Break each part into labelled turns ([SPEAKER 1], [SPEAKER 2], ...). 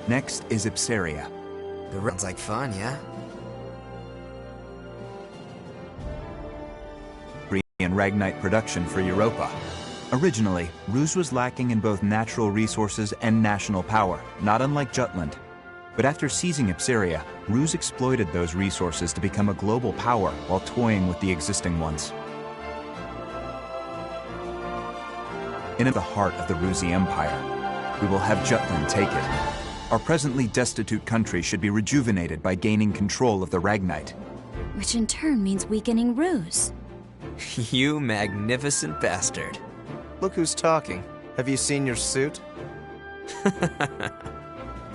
[SPEAKER 1] Next is Ipsaria.
[SPEAKER 2] Sounds like fun, yeah?
[SPEAKER 1] And Ragnite production for Europa. Originally, Ruse was lacking in both natural resources and national power, not unlike Jutland. But after seizing Ipsaria, Ruse exploited those resources to become a global power while toying with the existing ones. In the heart of the Ruse Empire, we will have Jutland take it. Our presently destitute country should be rejuvenated by gaining control of the Ragnite.
[SPEAKER 3] Which in turn means weakening Ruse.
[SPEAKER 2] You magnificent bastard.
[SPEAKER 4] Look who's talking. Have you seen your suit?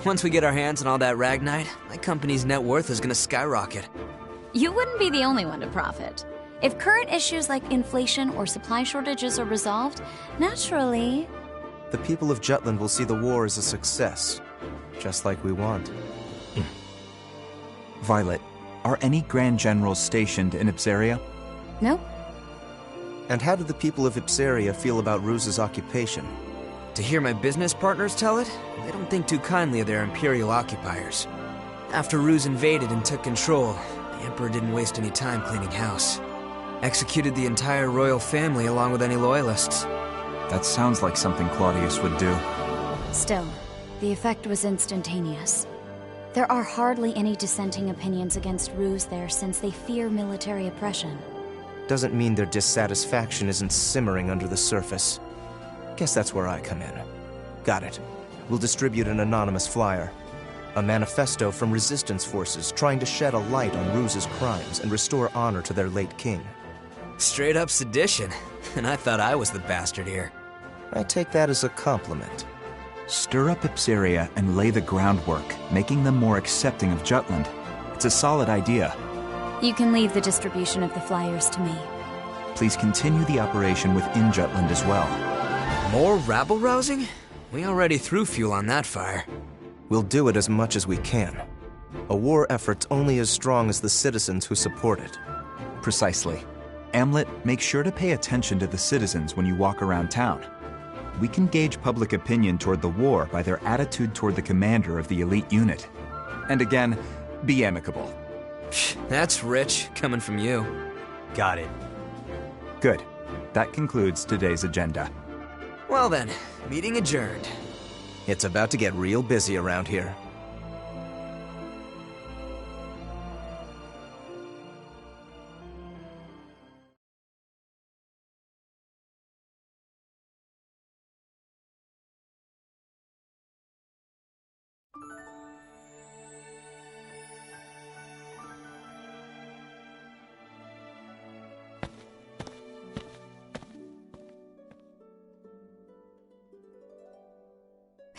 [SPEAKER 2] Once we get our hands on all that Ragnite, my company's net worth is gonna skyrocket.
[SPEAKER 3] You wouldn't be the only one to profit. If current issues like inflation or supply shortages are resolved, naturally...
[SPEAKER 4] The people of Jutland will see the war as a success, just like we want.
[SPEAKER 1] Violet, are any Grand Generals stationed in Ipsaria?
[SPEAKER 3] Nope.
[SPEAKER 4] And how do the people of Ipsaria feel about Ruse's occupation?
[SPEAKER 2] To hear my business partners tell it, they don't think too kindly of their imperial occupiers. After Ruse invaded and took control, the Emperor didn't waste any time cleaning house. Executed the entire royal family along with any loyalists.
[SPEAKER 1] That sounds like something Claudius would do.
[SPEAKER 3] Still, the effect was instantaneous. There are hardly any dissenting opinions against Ruse there since they fear military oppression.
[SPEAKER 4] Doesn't mean their dissatisfaction isn't simmering under the surface. Guess that's where I come in. Got it. We'll distribute an anonymous flyer. A manifesto from resistance forces trying to shed a light on Ruse's crimes and restore honor to their late king.
[SPEAKER 2] Straight up sedition, and I thought I was the bastard here.
[SPEAKER 4] I take that as a compliment.
[SPEAKER 1] Stir up Ipsaria and lay the groundwork, making them more accepting of Jutland. It's a solid idea.
[SPEAKER 3] You can leave the distribution of the flyers to me.
[SPEAKER 1] Please continue the operation within Jutland as well.
[SPEAKER 2] More rabble-rousing? We already threw fuel on that fire.
[SPEAKER 4] We'll do it as much as we can. A war effort's only as strong as the citizens who support it.
[SPEAKER 1] Precisely. Amlet, make sure to pay attention to the citizens when you walk around town. We can gauge public opinion toward the war by their attitude toward the commander of the elite unit. And again, be amicable.
[SPEAKER 2] That's rich, coming from you.
[SPEAKER 5] Got it.
[SPEAKER 1] Good. That concludes today's agenda.
[SPEAKER 2] Well then, meeting adjourned.
[SPEAKER 4] It's about to get real busy around here.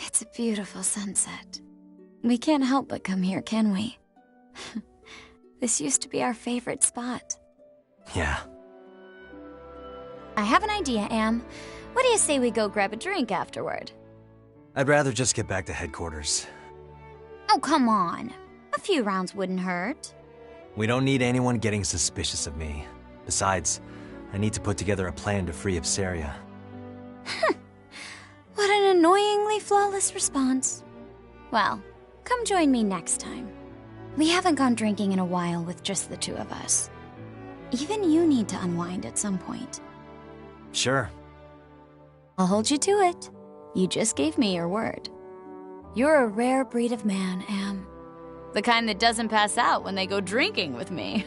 [SPEAKER 3] It's a beautiful sunset. We can't help but come here, can we? This used to be our favorite spot.
[SPEAKER 5] Yeah.
[SPEAKER 3] I have an idea, Am. What do you say we go grab a drink afterward?
[SPEAKER 5] I'd rather just get back to headquarters.
[SPEAKER 3] Oh, come on. A few rounds wouldn't hurt.
[SPEAKER 5] We don't need anyone getting suspicious of me. Besides, I need to put together a plan to free Ipsaria.
[SPEAKER 3] What an annoyingly flawless response. Well, come join me next time. We haven't gone drinking in a while with just the two of us. Even you need to unwind at some point.
[SPEAKER 5] Sure.
[SPEAKER 3] I'll hold you to it. You just gave me your word. You're a rare breed of man, Am. The kind that doesn't pass out when they go drinking with me.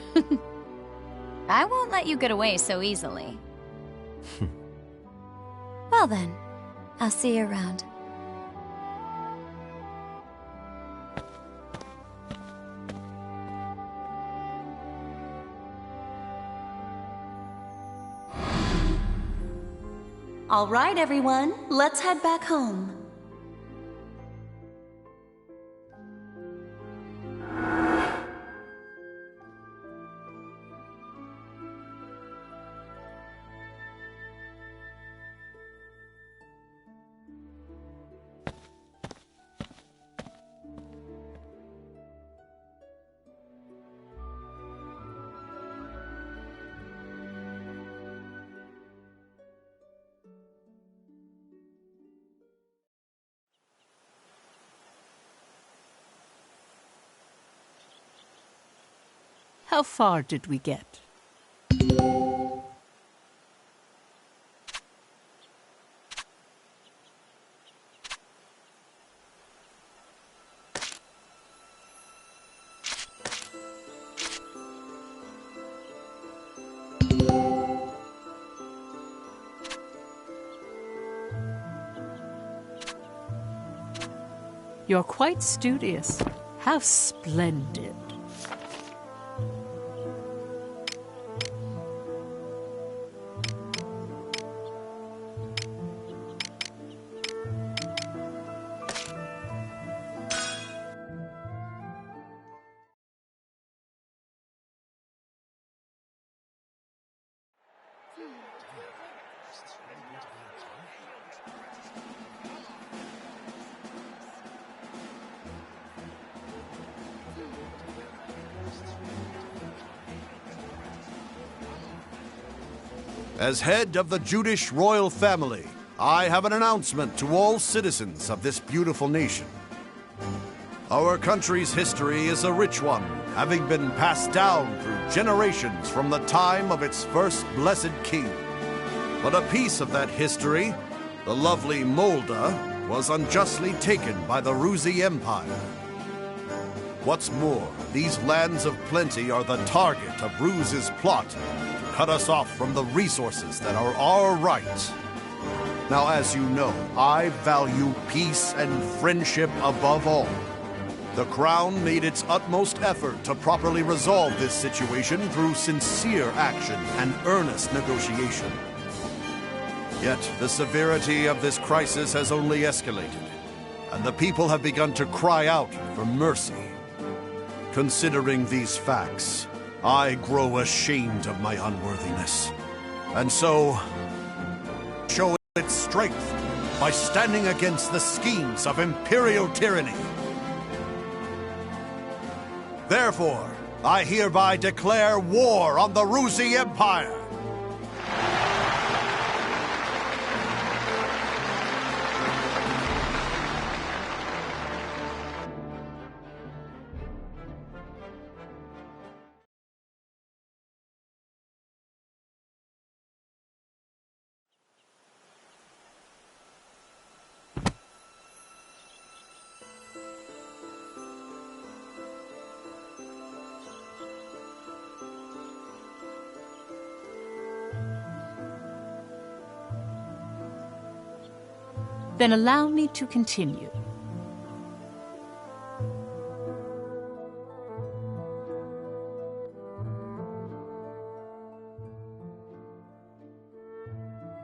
[SPEAKER 3] I won't let you get away so easily. Well then, I'll see you around.
[SPEAKER 6] All right, everyone, let's head back home.
[SPEAKER 7] How far did we get? You're quite studious. How splendid.
[SPEAKER 8] As head of the Judish royal family, I have an announcement to all citizens of this beautiful nation. Our country's history is a rich one, having been passed down through generations from the time of its first blessed king. But a piece of that history, the lovely Molda, was unjustly taken by the Ruzi Empire. What's more, these lands of plenty are the target of Ruz's plot to cut us off from the resources that are our right. Now, as you know, I value peace and friendship above all. The Crown made its utmost effort to properly resolve this situation through sincere action and earnest negotiation. Yet, the severity of this crisis has only escalated, and the people have begun to cry out for mercy. Considering these facts, I grow ashamed of my unworthiness, and so show its strength by standing against the schemes of imperial tyranny. Therefore, I hereby declare war on the Ruzi Empire.
[SPEAKER 7] Then allow me to continue.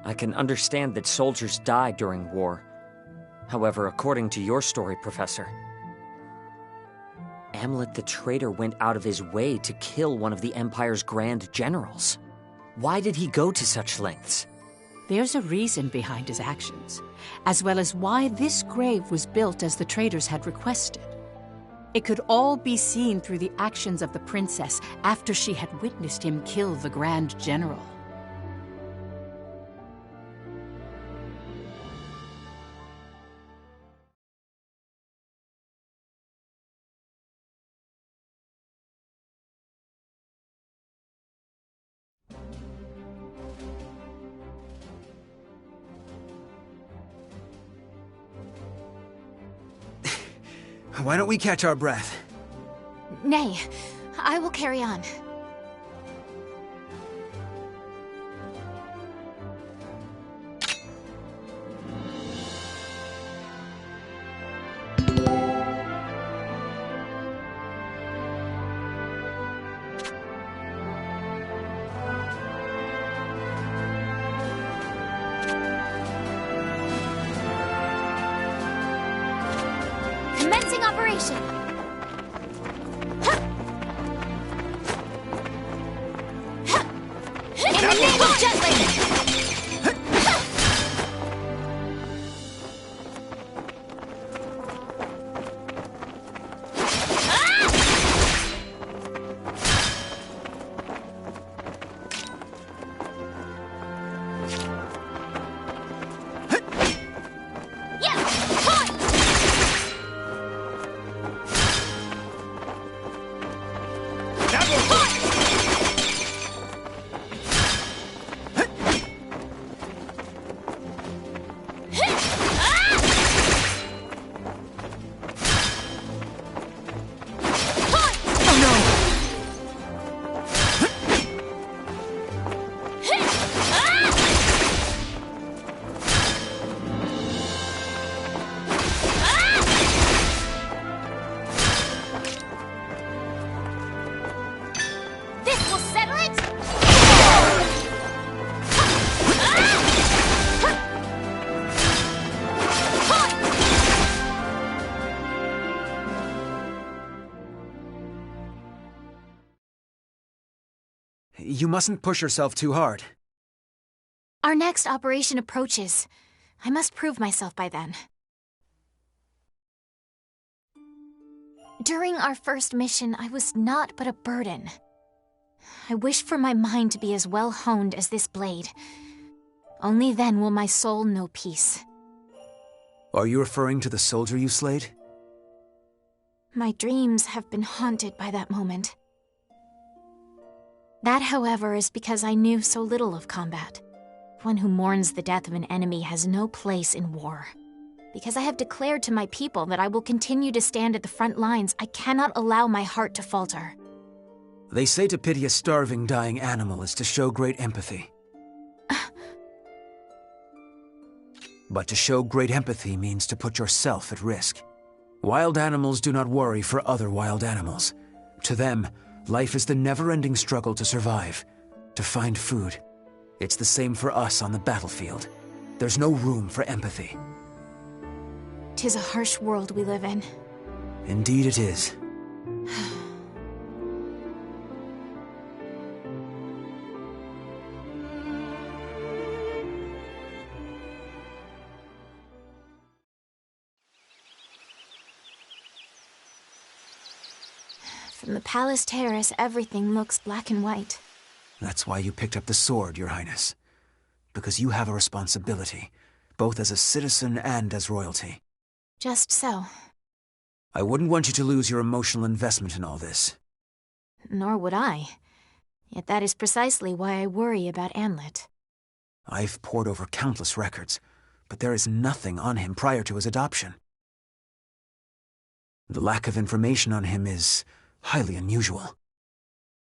[SPEAKER 9] I can understand that soldiers die during war. However, according to your story, Professor, Amlet the traitor went out of his way to kill one of the Empire's grand generals. Why did he go to such lengths?
[SPEAKER 7] There's a reason behind his actions, as well as why this grave was built as the traders had requested. It could all be seen through the actions of the princess after she had witnessed him kill the Grand General.
[SPEAKER 2] Why don't we catch our breath?
[SPEAKER 10] Nay, I will carry on. Commencing operation! In the name of Jetling!
[SPEAKER 8] Never!
[SPEAKER 5] You mustn't push yourself too hard.
[SPEAKER 10] Our next operation approaches. I must prove myself by then. During our first mission, I was naught but a burden. I wish for my mind to be as well honed as this blade. Only then will my soul know peace.
[SPEAKER 5] Are you referring to the soldier you slayed?
[SPEAKER 10] My dreams have been haunted by that moment. That, however, is because I knew so little of combat. One who mourns the death of an enemy has no place in war. Because I have declared to my people that I will continue to stand at the front lines, I cannot allow my heart to falter.
[SPEAKER 5] They say to pity a starving, dying animal is to show great empathy. But to show great empathy means to put yourself at risk. Wild animals do not worry for other wild animals. To them, life is the never-ending struggle to survive, to find food. It's the same for us on the battlefield. There's no room for empathy.
[SPEAKER 10] 'Tis a harsh world we live in.
[SPEAKER 5] Indeed it is.
[SPEAKER 10] From the palace terrace, everything looks black and white.
[SPEAKER 5] That's why you picked up the sword, Your Highness. Because you have a responsibility, both as a citizen and as royalty.
[SPEAKER 10] Just so.
[SPEAKER 5] I wouldn't want you to lose your emotional investment in all this.
[SPEAKER 10] Nor would I. Yet that is precisely why I worry about Anlet.
[SPEAKER 5] I've pored over countless records, but there is nothing on him prior to his adoption. The lack of information on him is highly unusual.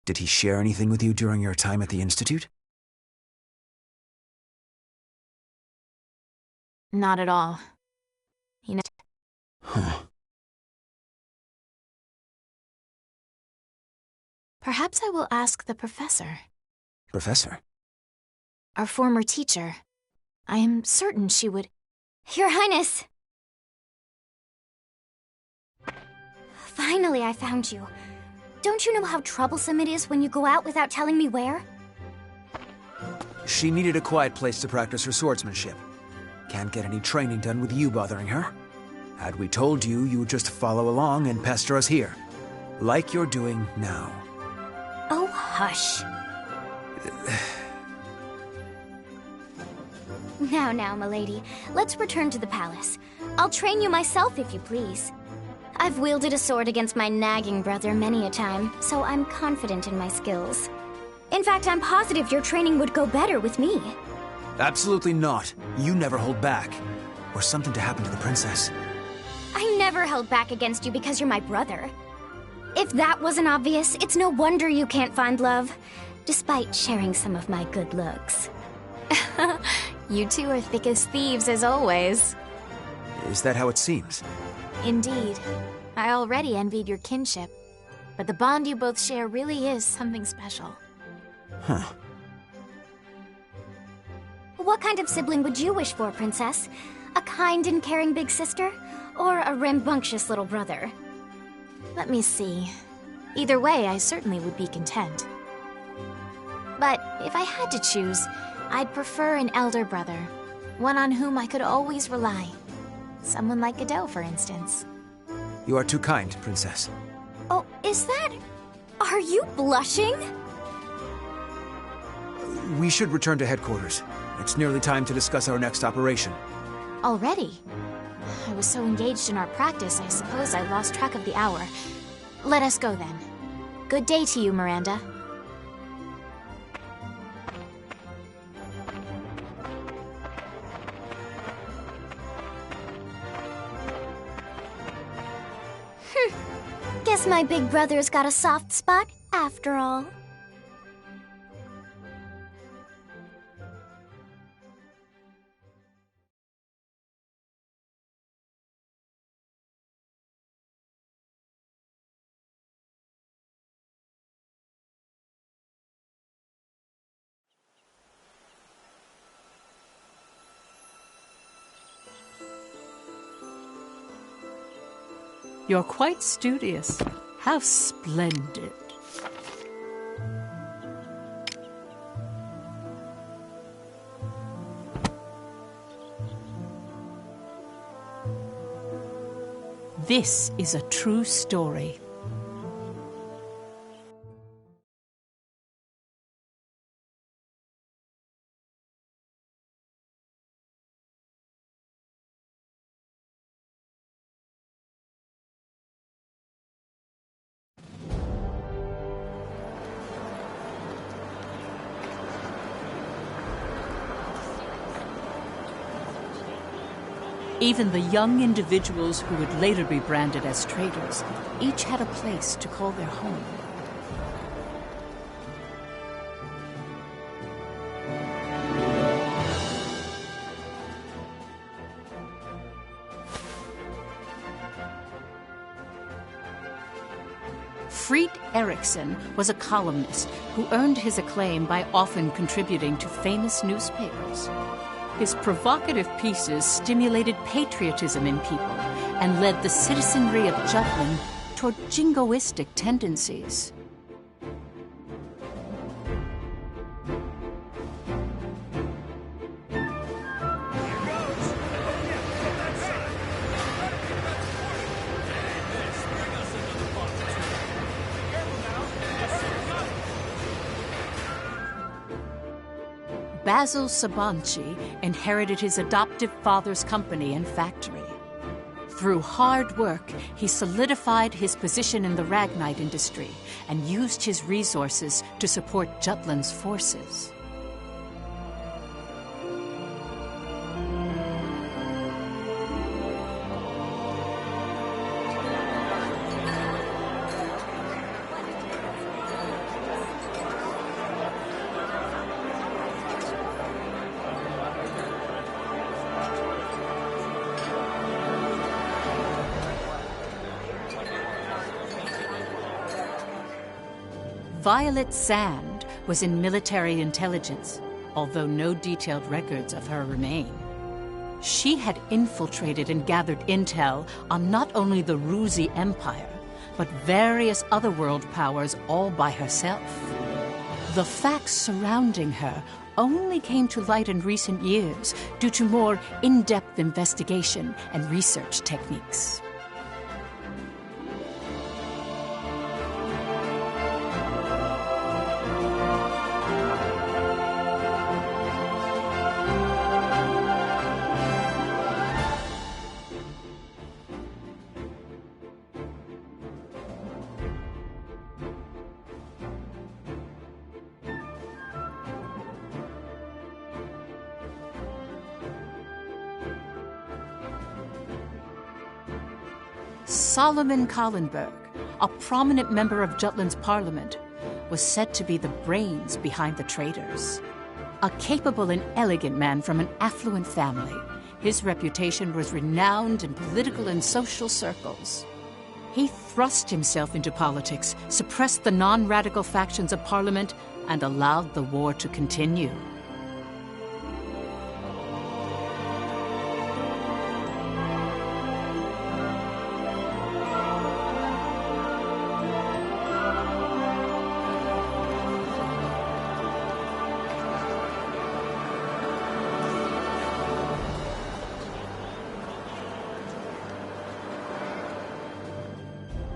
[SPEAKER 5] Did he share anything with you during your time at the Institute?
[SPEAKER 10] Not at all.
[SPEAKER 5] Huh.
[SPEAKER 10] Perhaps I will ask the professor.
[SPEAKER 5] Professor?
[SPEAKER 10] Our former teacher. I am certain she would...
[SPEAKER 11] Your Highness! Finally, I found you. Don't you know how troublesome it is when you go out without telling me where?
[SPEAKER 5] She needed a quiet place to practice her swordsmanship. Can't get any training done with you bothering her. Had we told you, you would just follow along and pester us here. Like you're doing now.
[SPEAKER 11] Oh, hush. Now, milady, let's return to the palace. I'll train you myself, if you please. I've wielded a sword against my nagging brother many a time, so I'm confident in my skills. In fact, I'm positive your training would go better with me.
[SPEAKER 5] Absolutely not. You never hold back. Or something to happen to the princess.
[SPEAKER 11] I never held back against you because you're my brother. If that wasn't obvious, it's no wonder you can't find love, despite sharing some of my good looks.
[SPEAKER 10] You two are thick as thieves, as always.
[SPEAKER 5] Is that how it seems?
[SPEAKER 10] Indeed. I already envied your kinship, but the bond you both share really is something special.
[SPEAKER 5] Huh.
[SPEAKER 11] What kind of sibling would you wish for, Princess? A kind and caring big sister? Or a rambunctious little brother?
[SPEAKER 10] Let me see. Either way, I certainly would be content. But if I had to choose, I'd prefer an elder brother. One on whom I could always rely. Someone like Godot, for instance.
[SPEAKER 5] You are too kind, Princess.
[SPEAKER 11] Oh, is that... Are you blushing?
[SPEAKER 5] We should return to headquarters. It's nearly time to discuss our next operation.
[SPEAKER 10] Already? I was so engaged in our practice, I suppose I lost track of the hour. Let us go then. Good day to you, Miranda.
[SPEAKER 11] Guess my big brother's got a soft spot after all.
[SPEAKER 7] You're quite studious. How splendid. This is a true story. Even the young individuals who would later be branded as traitors each had a place to call their home. Fried Eriksson was a columnist who earned his acclaim by often contributing to famous newspapers. His provocative pieces stimulated patriotism in people and led the citizenry of Jutland toward jingoistic tendencies. Basil Sabanci inherited his adoptive father's company and factory. Through hard work, he solidified his position in the Ragnite industry and used his resources to support Jutland's forces. Violet Sand was in military intelligence, although no detailed records of her remain. She had infiltrated and gathered intel on not only the Ruzi Empire, but various other world powers all by herself. The facts surrounding her only came to light in recent years due to more in-depth investigation and research techniques. Solomon Kallenberg, a prominent member of Jutland's parliament, was said to be the brains behind the traitors. A capable and elegant man from an affluent family, his reputation was renowned in political and social circles. He thrust himself into politics, suppressed the non-radical factions of parliament, and allowed the war to continue.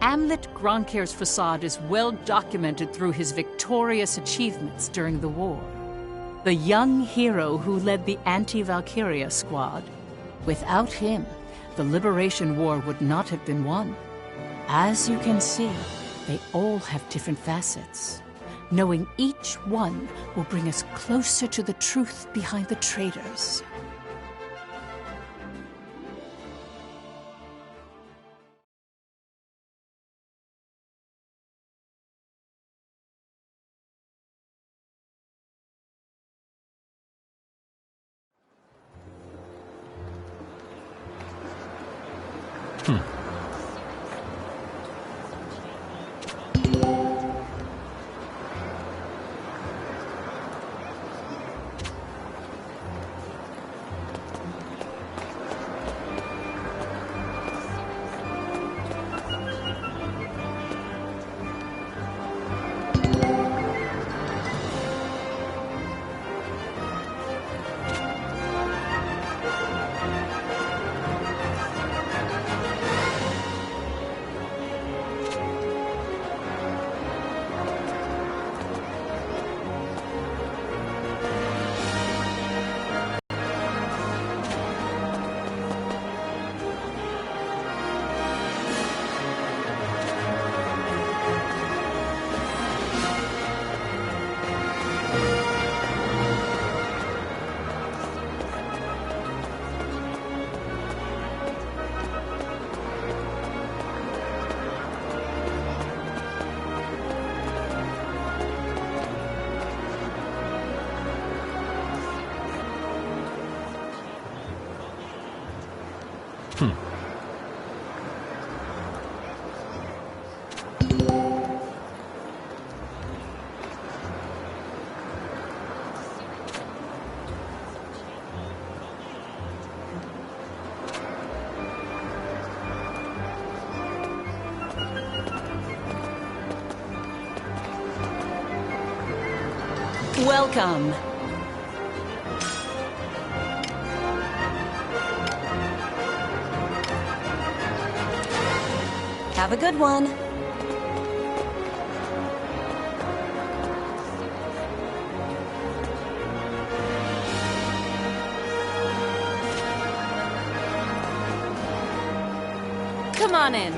[SPEAKER 7] Amlet Gronkair's facade is well documented through his victorious achievements during the war. The young hero who led the anti-Valkyria squad. Without him, the Liberation War would not have been won. As you can see, they all have different facets. Knowing each one will bring us closer to the truth behind the traitors.
[SPEAKER 6] Welcome. Have a good one. Come on in.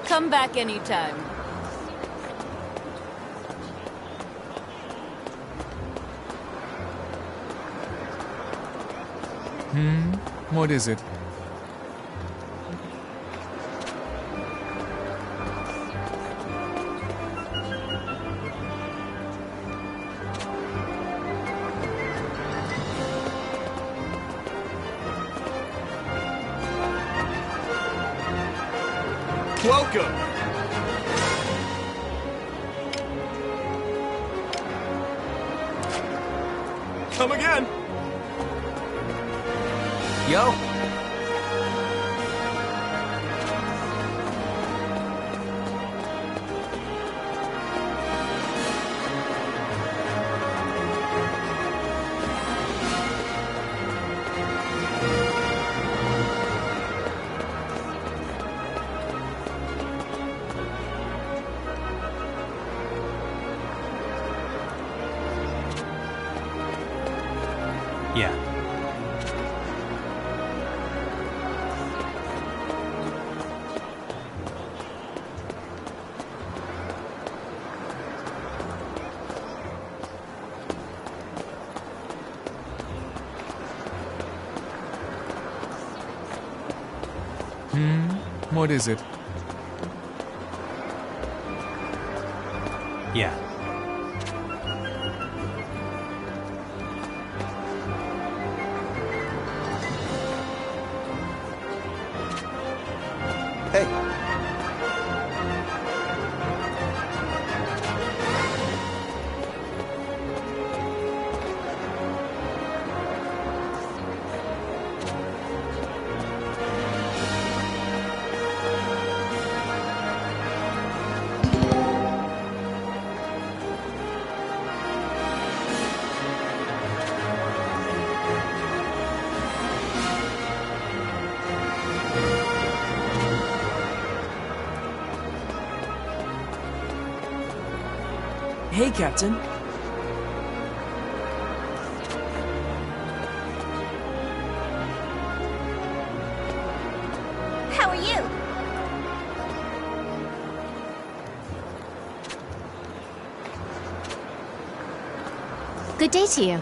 [SPEAKER 6] Come back anytime.
[SPEAKER 12] What is it?
[SPEAKER 8] Welcome! Come again!
[SPEAKER 2] Yo!
[SPEAKER 5] Yeah.
[SPEAKER 12] What is it?
[SPEAKER 5] Yeah.
[SPEAKER 4] Hey.
[SPEAKER 2] Hey, Captain.
[SPEAKER 11] How are you?
[SPEAKER 10] Good day to you.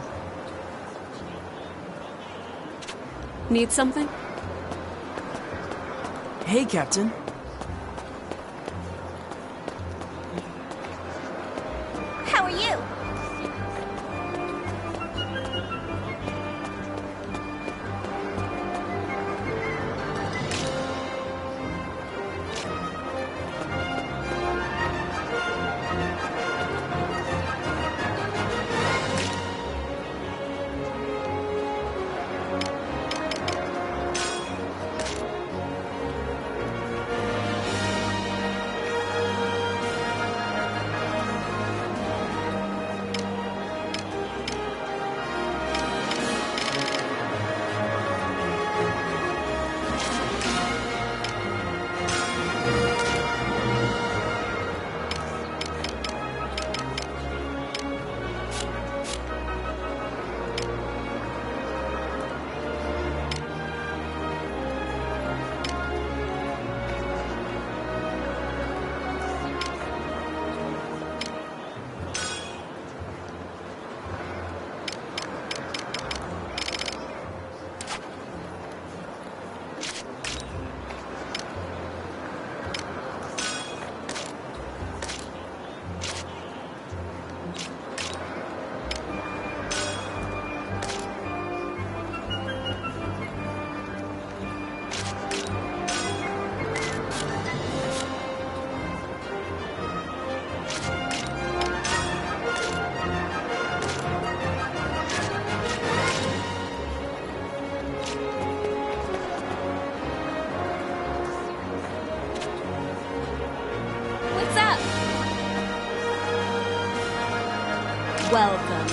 [SPEAKER 6] Need something?
[SPEAKER 2] Hey, Captain.
[SPEAKER 11] How are you?
[SPEAKER 6] Welcome.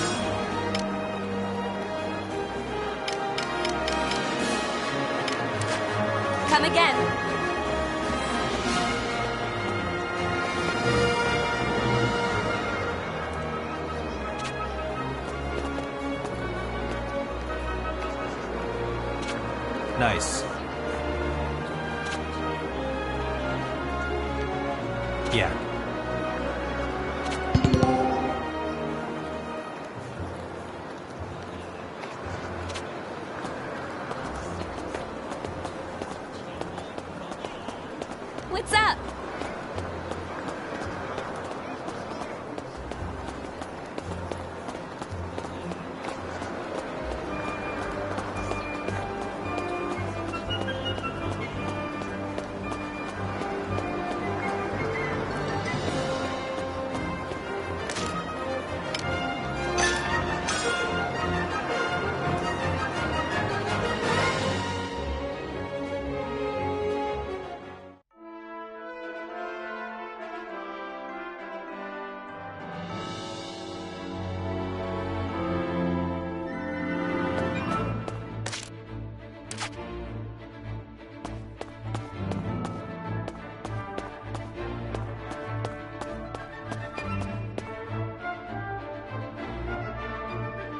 [SPEAKER 6] Come again.
[SPEAKER 4] Nice. Yeah.
[SPEAKER 6] What's up?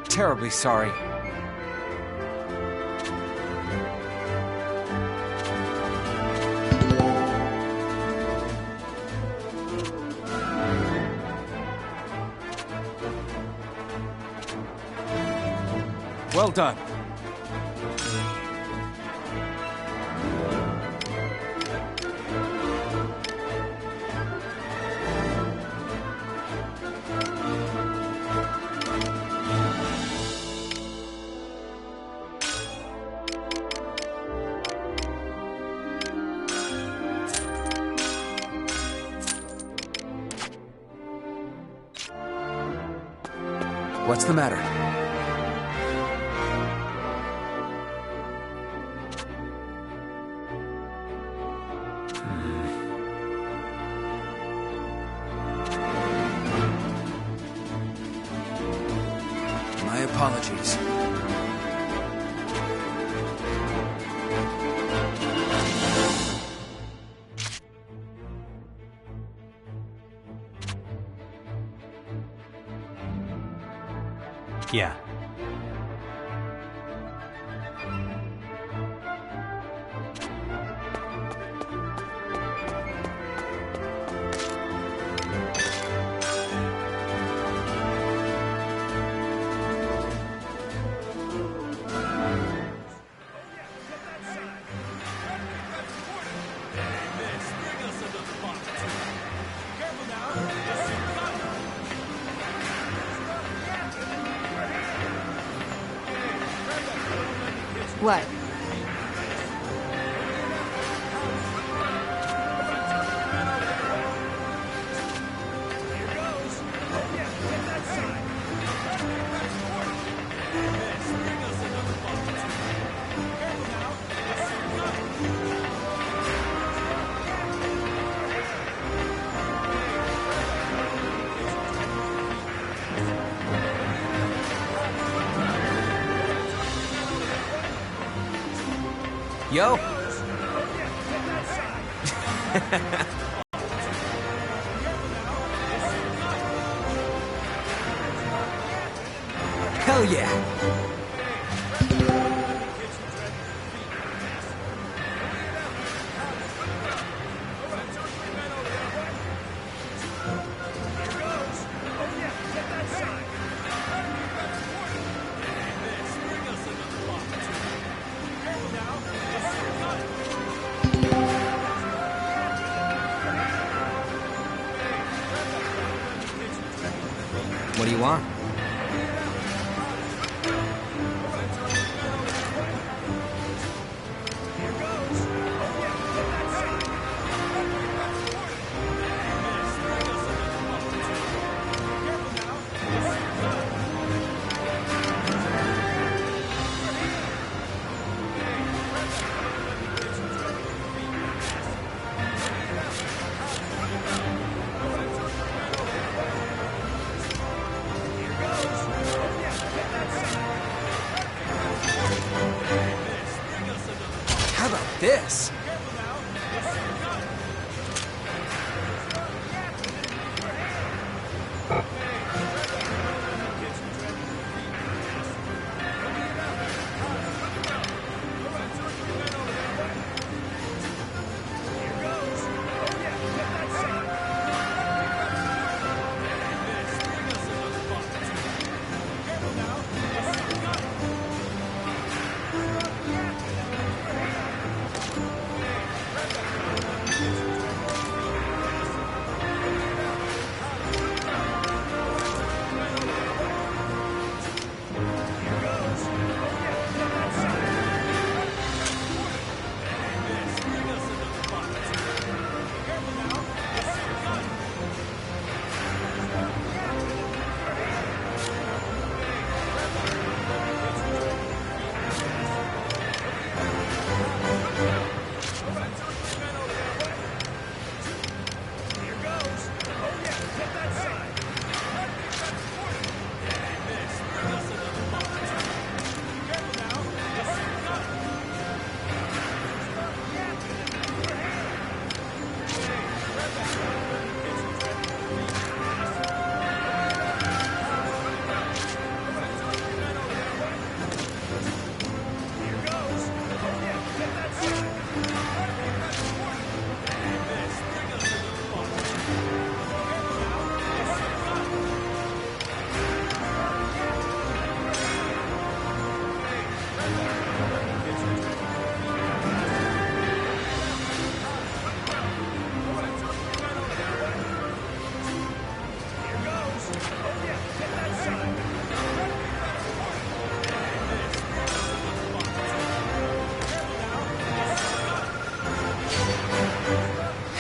[SPEAKER 2] Terribly sorry. Well done. What's the matter? My apologies.
[SPEAKER 4] Yeah.
[SPEAKER 3] What?
[SPEAKER 2] Yo! Hell yeah! What do you want? this?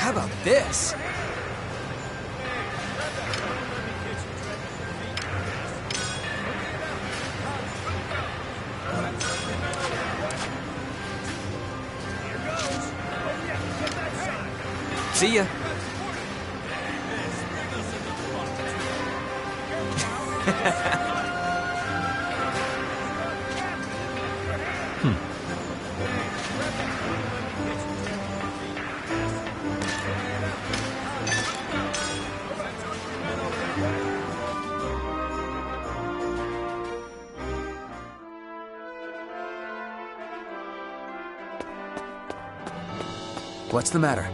[SPEAKER 2] How about this? See ya. What's the matter?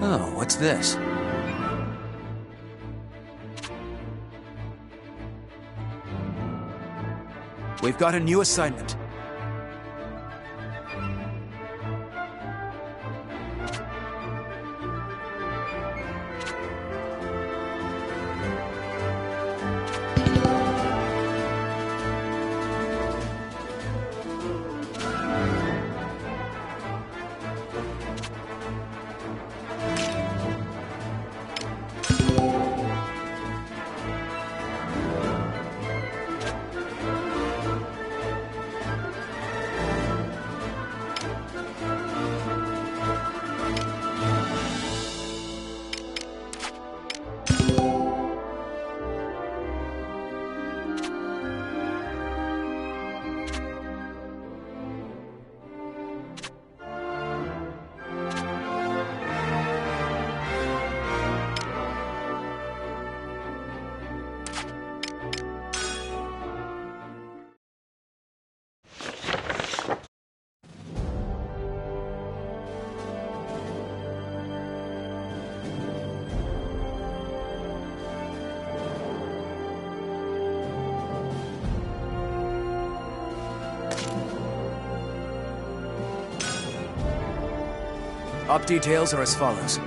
[SPEAKER 2] Oh, what's this? We've got a new assignment. Op details are as follows.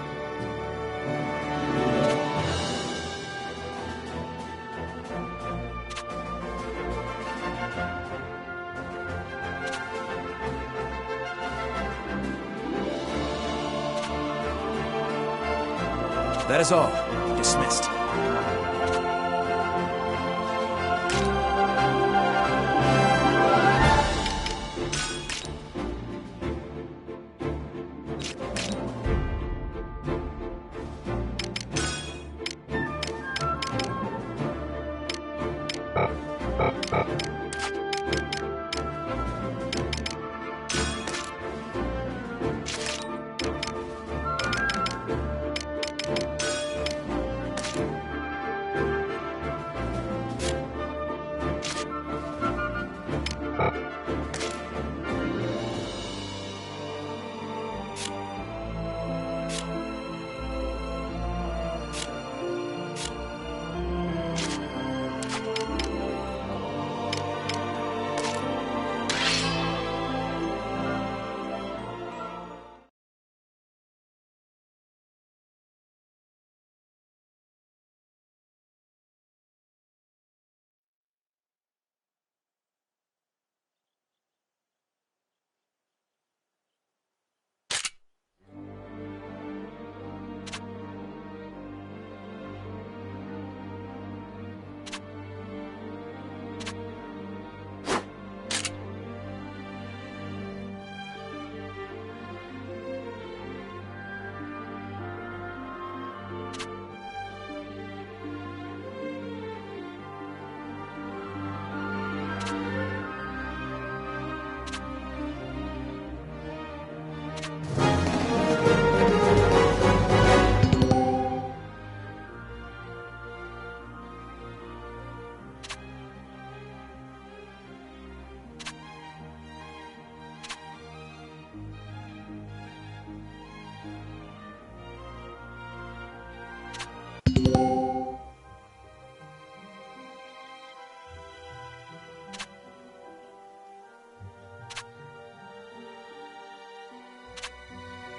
[SPEAKER 2] That is all. Dismissed.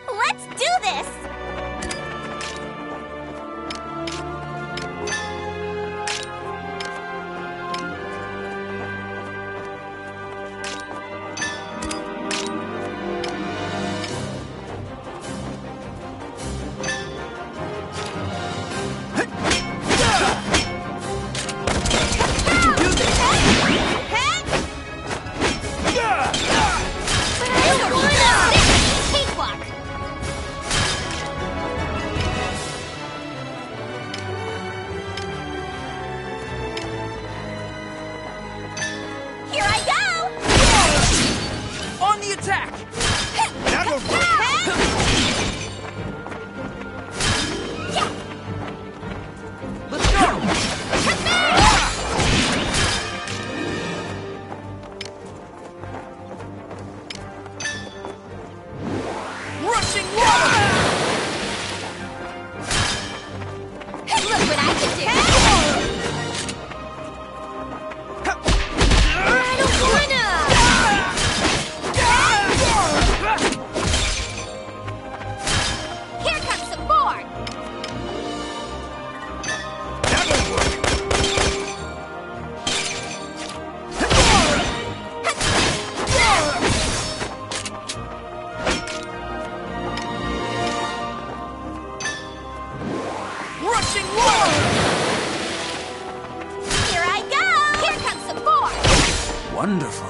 [SPEAKER 11] Let's do this!
[SPEAKER 5] Wonderful.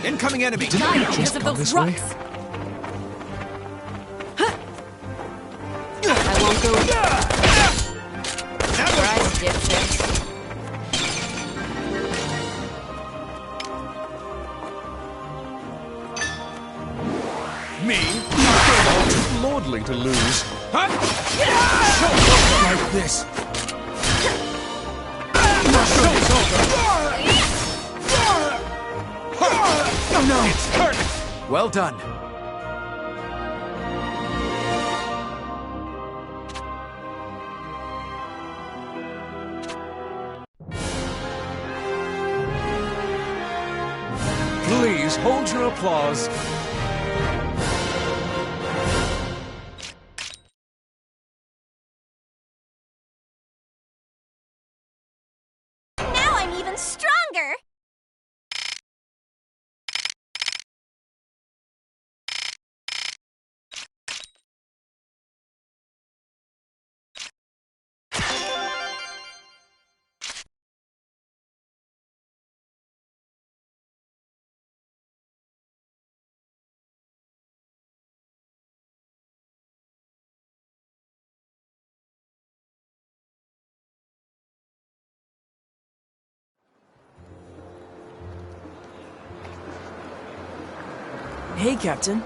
[SPEAKER 13] Incoming enemy!
[SPEAKER 7] Die because of those rocks! I won't go.
[SPEAKER 3] Surprise, dipshit.
[SPEAKER 12] Me? You're all too lordly to lose. Huh? Like this. Show's over. Oh no! It's hurt!
[SPEAKER 5] Well done.
[SPEAKER 12] Please hold your applause.
[SPEAKER 11] Now I'm even stronger!
[SPEAKER 14] Hey, Captain.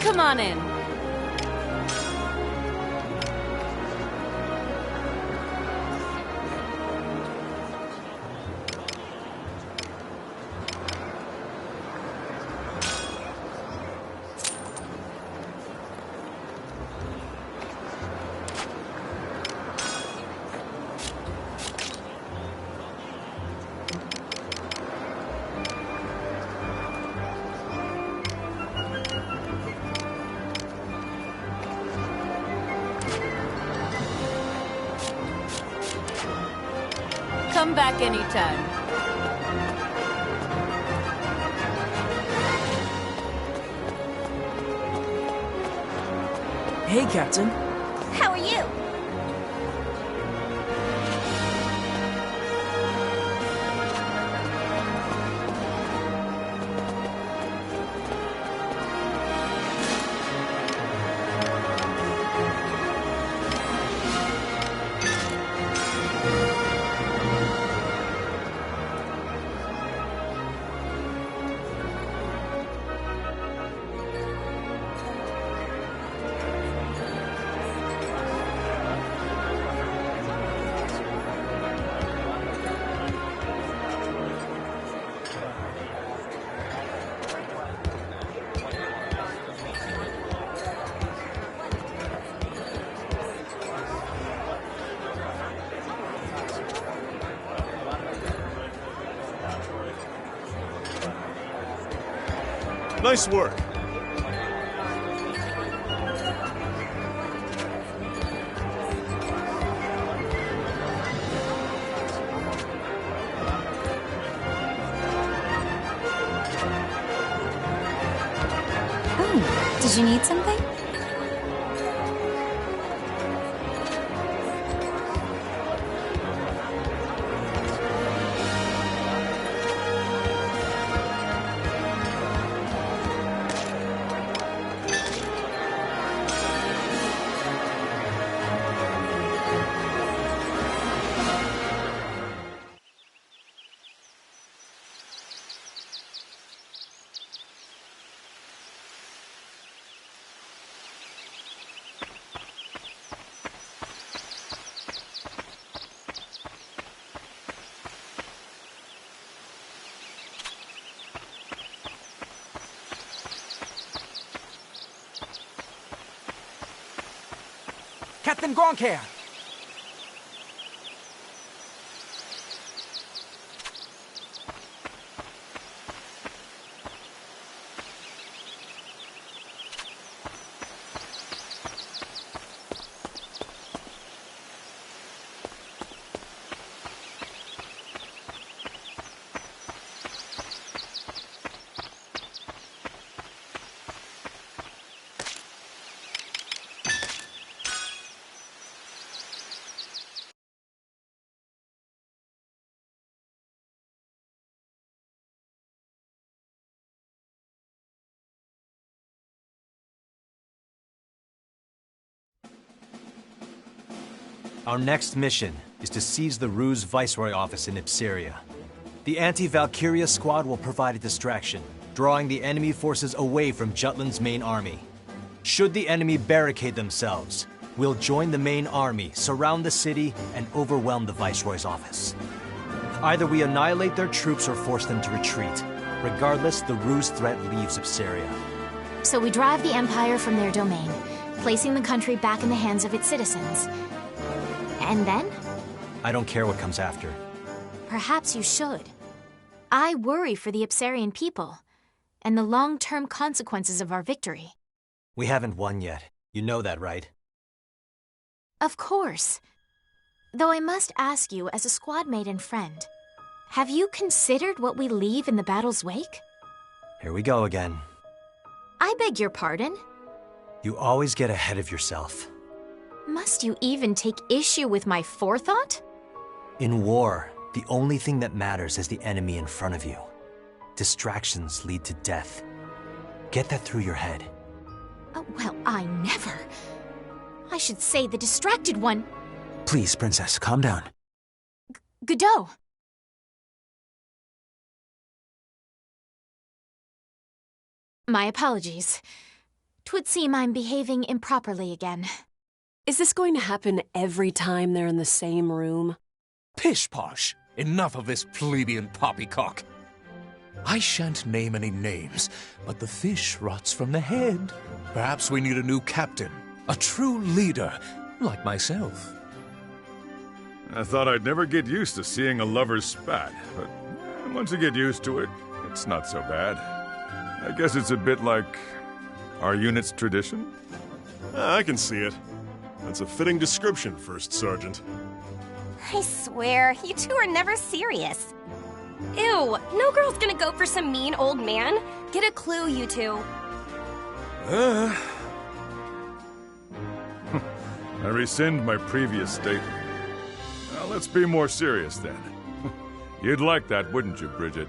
[SPEAKER 6] Come on in. Come back anytime.
[SPEAKER 2] Hey, Captain.
[SPEAKER 11] How are you?
[SPEAKER 12] Nice work.
[SPEAKER 3] Oh, did you need something?
[SPEAKER 2] Captain Gronkair!
[SPEAKER 14] Our next mission is to seize the Ruse Viceroy office in Ipsiria. The anti-Valkyria squad will provide a distraction, drawing the enemy forces away from Jutland's main army. Should the enemy barricade themselves, we'll join the main army, surround the city, and overwhelm the Viceroy's office. Either we annihilate their troops or force them to retreat. Regardless, the Ruse threat leaves Ipsiria.
[SPEAKER 10] So we drive the Empire from their domain, placing the country back in the hands of its citizens. And then?
[SPEAKER 14] I don't care what comes after.
[SPEAKER 10] Perhaps you should. I worry for the Ipsarian people, and the long-term consequences of our victory.
[SPEAKER 14] We haven't won yet. You know that, right?
[SPEAKER 10] Of course. Though I must ask you, as a squadmate and friend, have you considered what we leave in the battle's wake?
[SPEAKER 14] Here we go again.
[SPEAKER 10] I beg your pardon?
[SPEAKER 14] You always get ahead of yourself.
[SPEAKER 10] Must you even take issue with my forethought?
[SPEAKER 14] In war, the only thing that matters is the enemy in front of you. Distractions lead to death. Get that through your head.
[SPEAKER 10] Oh, well, I never. I should say the distracted one.
[SPEAKER 5] Please, Princess, calm down.
[SPEAKER 10] Godot! My apologies. 'Twould seem I'm behaving improperly again.
[SPEAKER 15] Is this going to happen every time they're in the same room?
[SPEAKER 12] Pish-posh! Enough of this plebeian poppycock. I shan't name any names, but the fish rots from the head. Perhaps we need a new captain, a true leader, like myself.
[SPEAKER 16] I thought I'd never get used to seeing a lover spat, but once you get used to it, it's not so bad. I guess it's a bit like our unit's tradition.
[SPEAKER 17] I can see it. That's a fitting description, First Sergeant.
[SPEAKER 18] I swear, you two are never serious. Ew, no girl's gonna go for some mean old man. Get a clue, you two.
[SPEAKER 16] I rescind my previous statement. Now, let's be more serious then. You'd like that, wouldn't you, Bridget?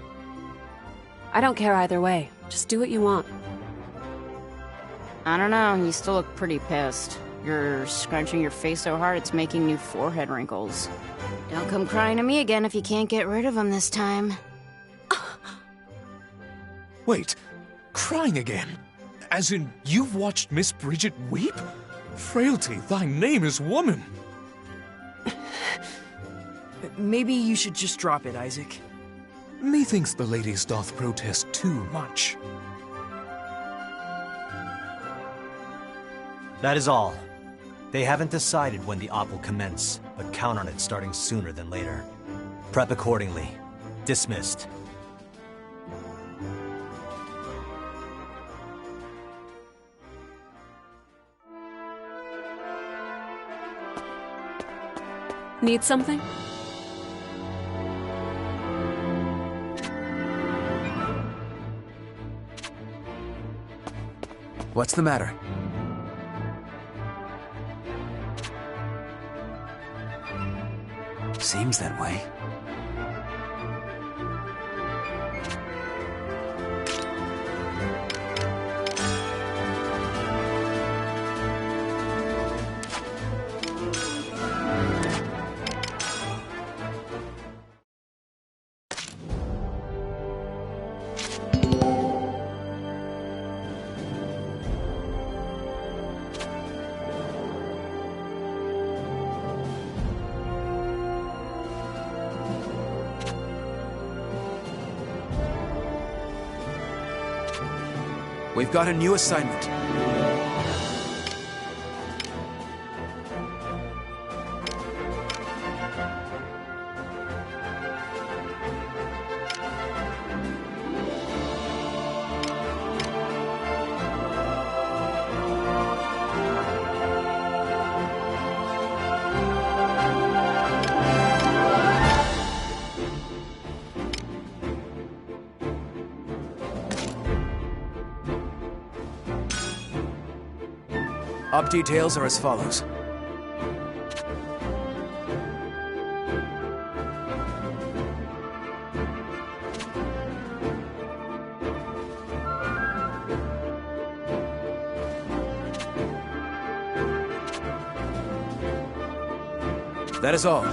[SPEAKER 15] I don't care either way. Just do what you want.
[SPEAKER 19] I don't know, you still look pretty pissed. You're scrunching your face so hard it's making new forehead wrinkles.
[SPEAKER 18] Don't come crying to me again if you can't get rid of him this time.
[SPEAKER 12] Wait, crying again? As in, you've watched Miss Bridget weep? Frailty, thy name is woman.
[SPEAKER 2] Maybe you should just drop it, Isaac.
[SPEAKER 12] Methinks the ladies doth protest too much.
[SPEAKER 14] That is all. They haven't decided when the op will commence, but count on it starting sooner than later. Prep accordingly. Dismissed.
[SPEAKER 15] Need something?
[SPEAKER 5] What's the matter? Seems that way. We've got a new assignment. Op details are as follows. That is all.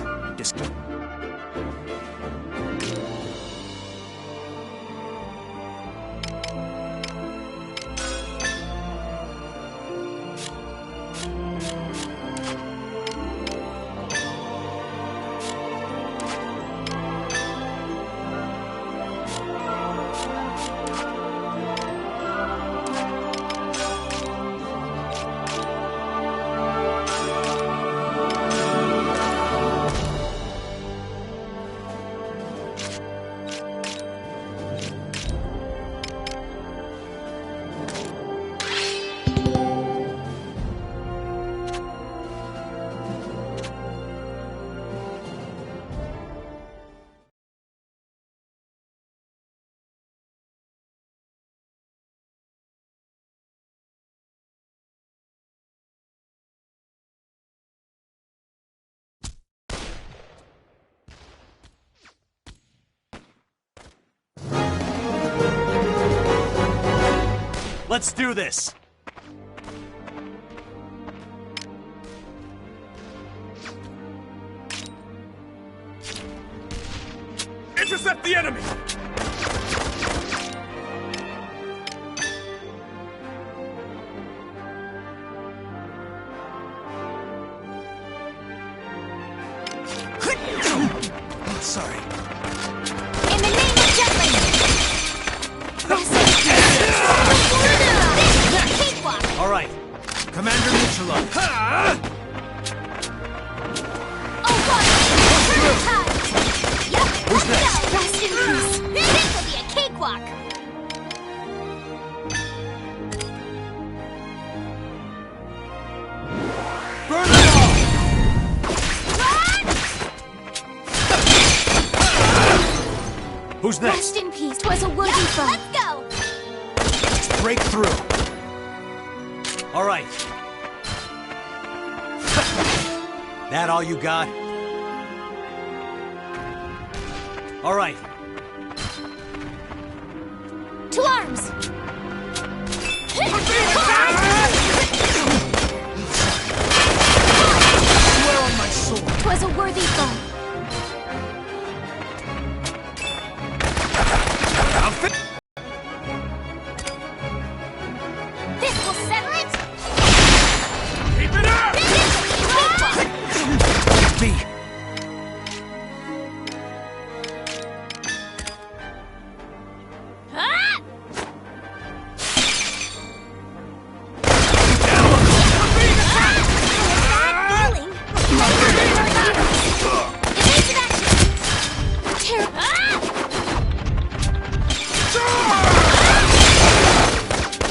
[SPEAKER 14] Let's do this!
[SPEAKER 12] Intercept the enemy!
[SPEAKER 5] Sorry.
[SPEAKER 11] In the name of Jetland! Cakewalk!
[SPEAKER 14] All right. Commander neutralized.
[SPEAKER 11] Oh, God! Turn tide! Yep,
[SPEAKER 14] Who's
[SPEAKER 11] let's
[SPEAKER 14] next?
[SPEAKER 11] go! Rest in peace. This will be a cakewalk!
[SPEAKER 5] Burn them all!
[SPEAKER 14] Who's next?
[SPEAKER 11] Rest in peace. 'Twas a worthy foe. Let's go!
[SPEAKER 14] Let's break through. All right. That all you got? All right.
[SPEAKER 11] To arms!
[SPEAKER 5] Swear on my sword.
[SPEAKER 11] 'Twas a worthy foe. This will settle it!
[SPEAKER 5] Keep it up!
[SPEAKER 11] This is a cakewalk!
[SPEAKER 5] Me.
[SPEAKER 11] Ah!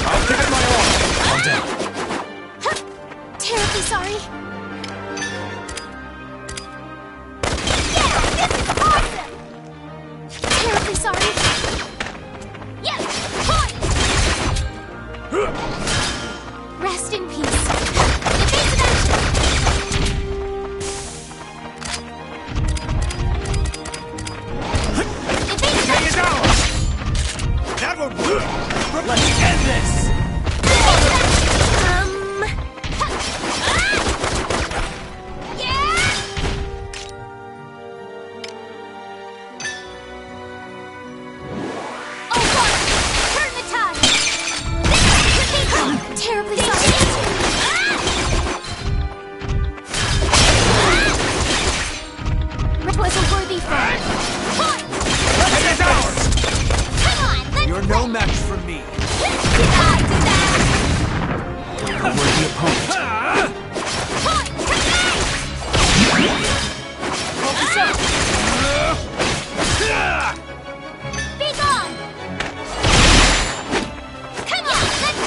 [SPEAKER 5] I'll give it my all. Calm down.
[SPEAKER 11] Terribly sorry. Yeah, this is awesome! Terribly sorry. Yes, point! Rest in peace. Evasive action!
[SPEAKER 5] Take it down! That won't work! Let's end this!
[SPEAKER 11] Yeah! Oh, God! Turn the tide! Terribly sorry. It was a worthy fight. Point!
[SPEAKER 5] It is ours!
[SPEAKER 11] Come on, let's
[SPEAKER 5] You're no match for me.
[SPEAKER 11] do that!
[SPEAKER 5] A worthy opponent.
[SPEAKER 11] Point!
[SPEAKER 5] Focus up!
[SPEAKER 11] Be gone! Come on, let's...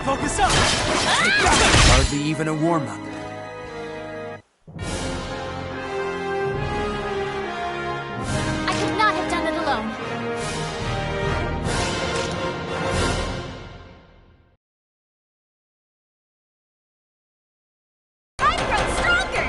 [SPEAKER 5] Focus up!
[SPEAKER 2] Hardly even a warm-up.
[SPEAKER 11] I could not have done it alone. I've grown stronger!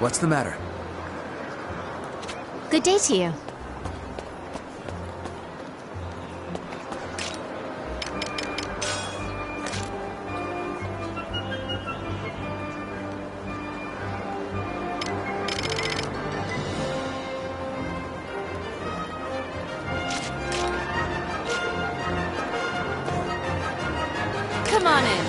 [SPEAKER 2] What's the matter?
[SPEAKER 10] Good day to you.
[SPEAKER 15] Come on in.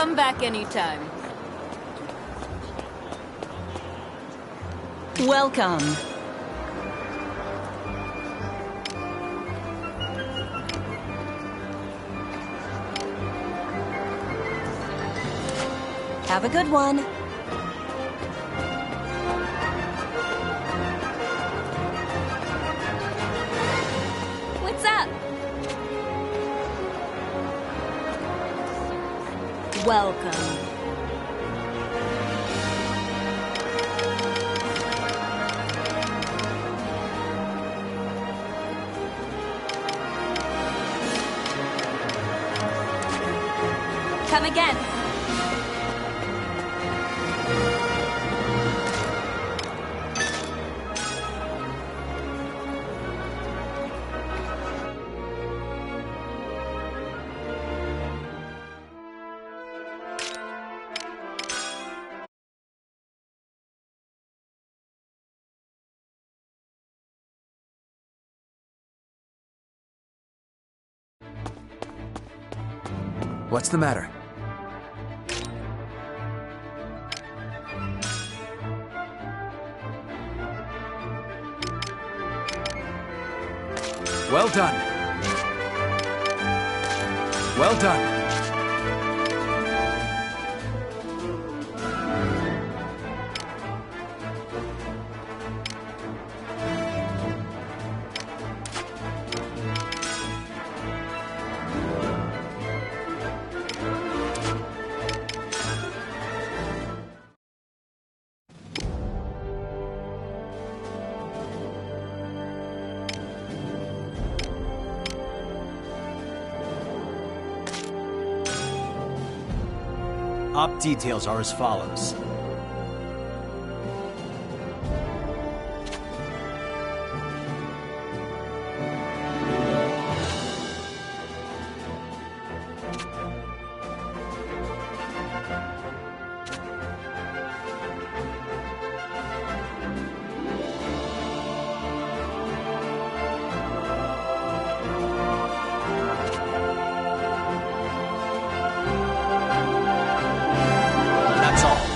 [SPEAKER 7] Come back anytime. Welcome.
[SPEAKER 6] Have a good one.
[SPEAKER 18] What's up?
[SPEAKER 6] Welcome.
[SPEAKER 18] Come again.
[SPEAKER 5] What's the matter? Well done. Well done.
[SPEAKER 14] Op details are as follows. That's all.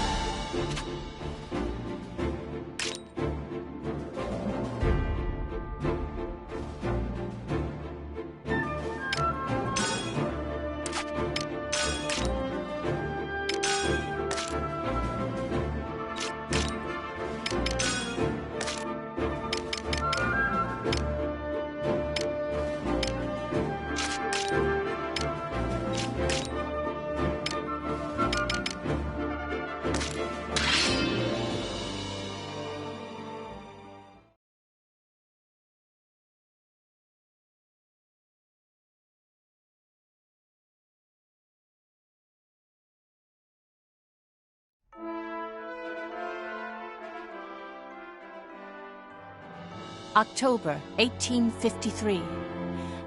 [SPEAKER 7] October 1853.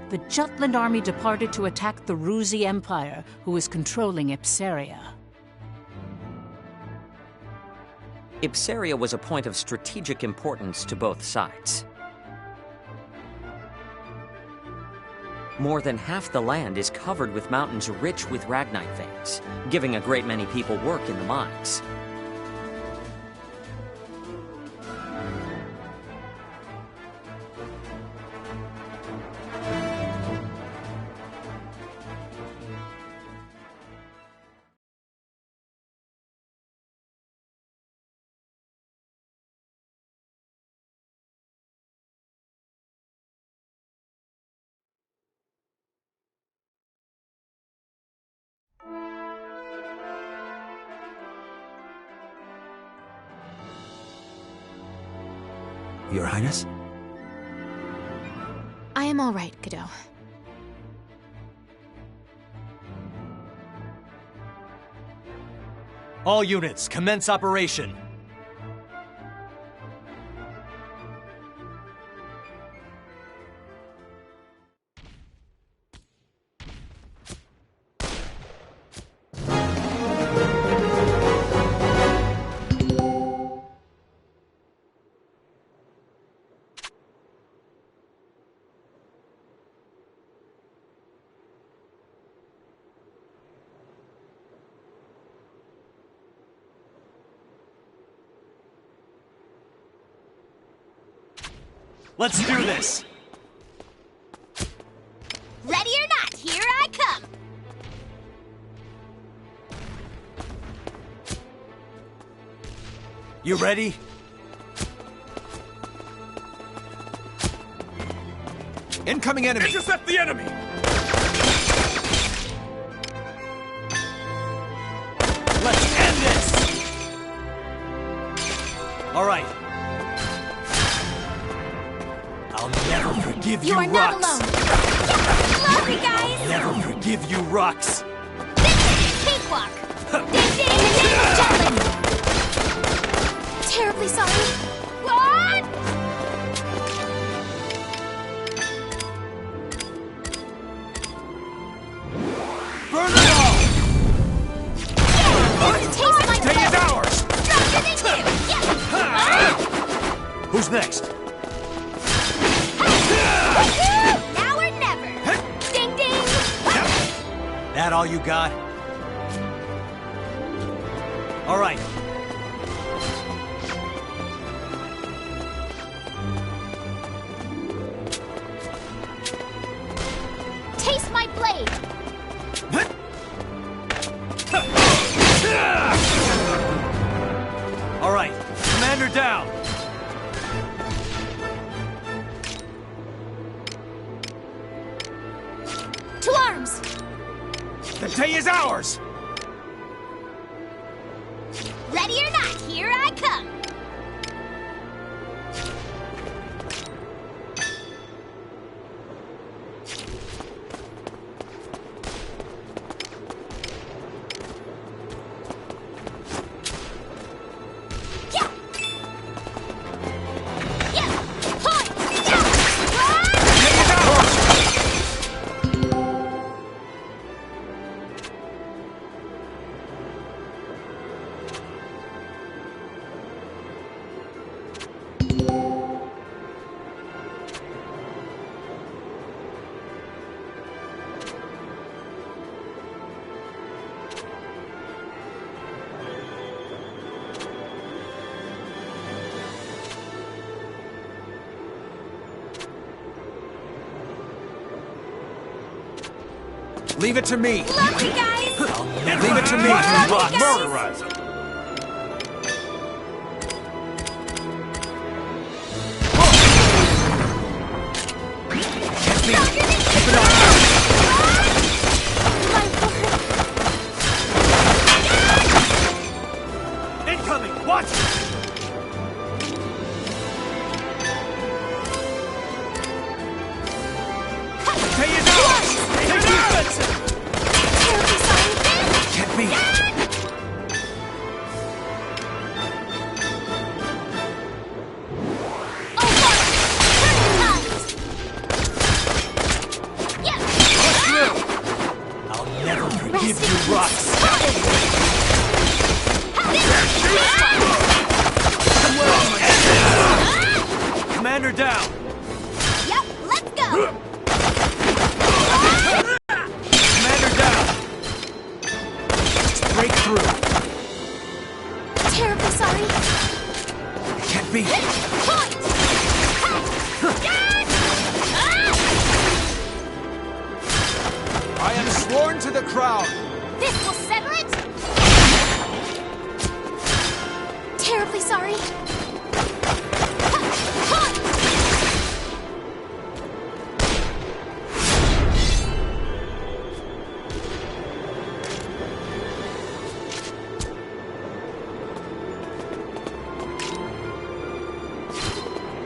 [SPEAKER 7] The Jutland army departed to attack the Ruzi Empire, who was controlling Ipsaria.
[SPEAKER 9] Ipsaria was a point of strategic importance to both sides. More than half the land is covered with mountains rich with ragnite veins, giving a great many people work in the mines.
[SPEAKER 5] Your Highness?
[SPEAKER 10] I am all right, Cadeau.
[SPEAKER 14] All units, commence operation. Let's do this!
[SPEAKER 11] Ready or not, here I come!
[SPEAKER 14] You ready?
[SPEAKER 13] Incoming enemy!
[SPEAKER 12] Intercept the enemy!
[SPEAKER 14] Let's end this! All right. I'll never forgive you,
[SPEAKER 11] You are not
[SPEAKER 14] Rux.
[SPEAKER 11] alone! Love you guys!
[SPEAKER 14] I'll never forgive you, Rux.
[SPEAKER 11] Cakewalk! Ding ding, in the name of Jutland! Terribly sorry. What?
[SPEAKER 14] Burn it all!
[SPEAKER 11] Taste my
[SPEAKER 14] Day is ours!
[SPEAKER 11] Stronger than you! Yeah!
[SPEAKER 14] Who's next?
[SPEAKER 11] Now or never! Ding ding!
[SPEAKER 14] That all you got? All right.
[SPEAKER 11] Taste my blade!
[SPEAKER 14] All right. Commander down.
[SPEAKER 11] To arms!
[SPEAKER 14] The day is ours!
[SPEAKER 11] Ready or not, here I come! Yeah! Yeah! Hoi! Yeah! Run!
[SPEAKER 14] Leave it to me.
[SPEAKER 11] Love you guys!
[SPEAKER 14] Leave it to me.
[SPEAKER 11] Love you
[SPEAKER 14] Rux.
[SPEAKER 11] guys!
[SPEAKER 12] Murderize him!
[SPEAKER 14] Catch me. Keep it on. Incoming. Watch. Day is ours. Take the offensive.
[SPEAKER 11] Terribly sorry.
[SPEAKER 14] Can't be. I'll never forgive you, Rux. Commander down.
[SPEAKER 11] Yep, let's go!
[SPEAKER 14] Commander down. Just break through.
[SPEAKER 11] Terribly sorry.
[SPEAKER 14] Can't be.
[SPEAKER 11] Point!
[SPEAKER 13] I am sworn to the crown!
[SPEAKER 11] This will settle it! Terribly sorry.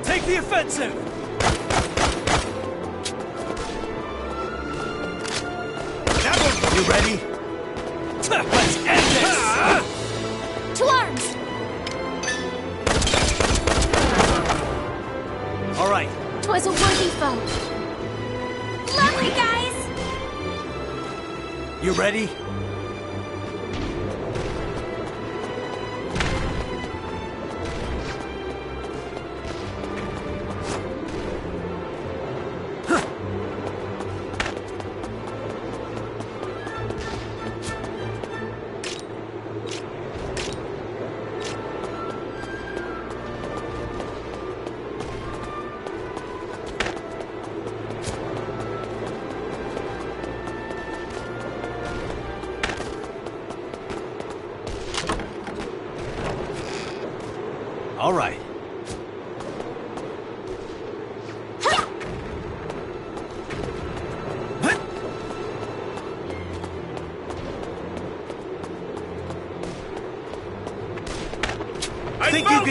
[SPEAKER 14] Take the offensive. You ready? Let's end this!
[SPEAKER 11] To arms!
[SPEAKER 14] All right.
[SPEAKER 11] 'Twas a worthy foe. Love you guys!
[SPEAKER 14] You ready?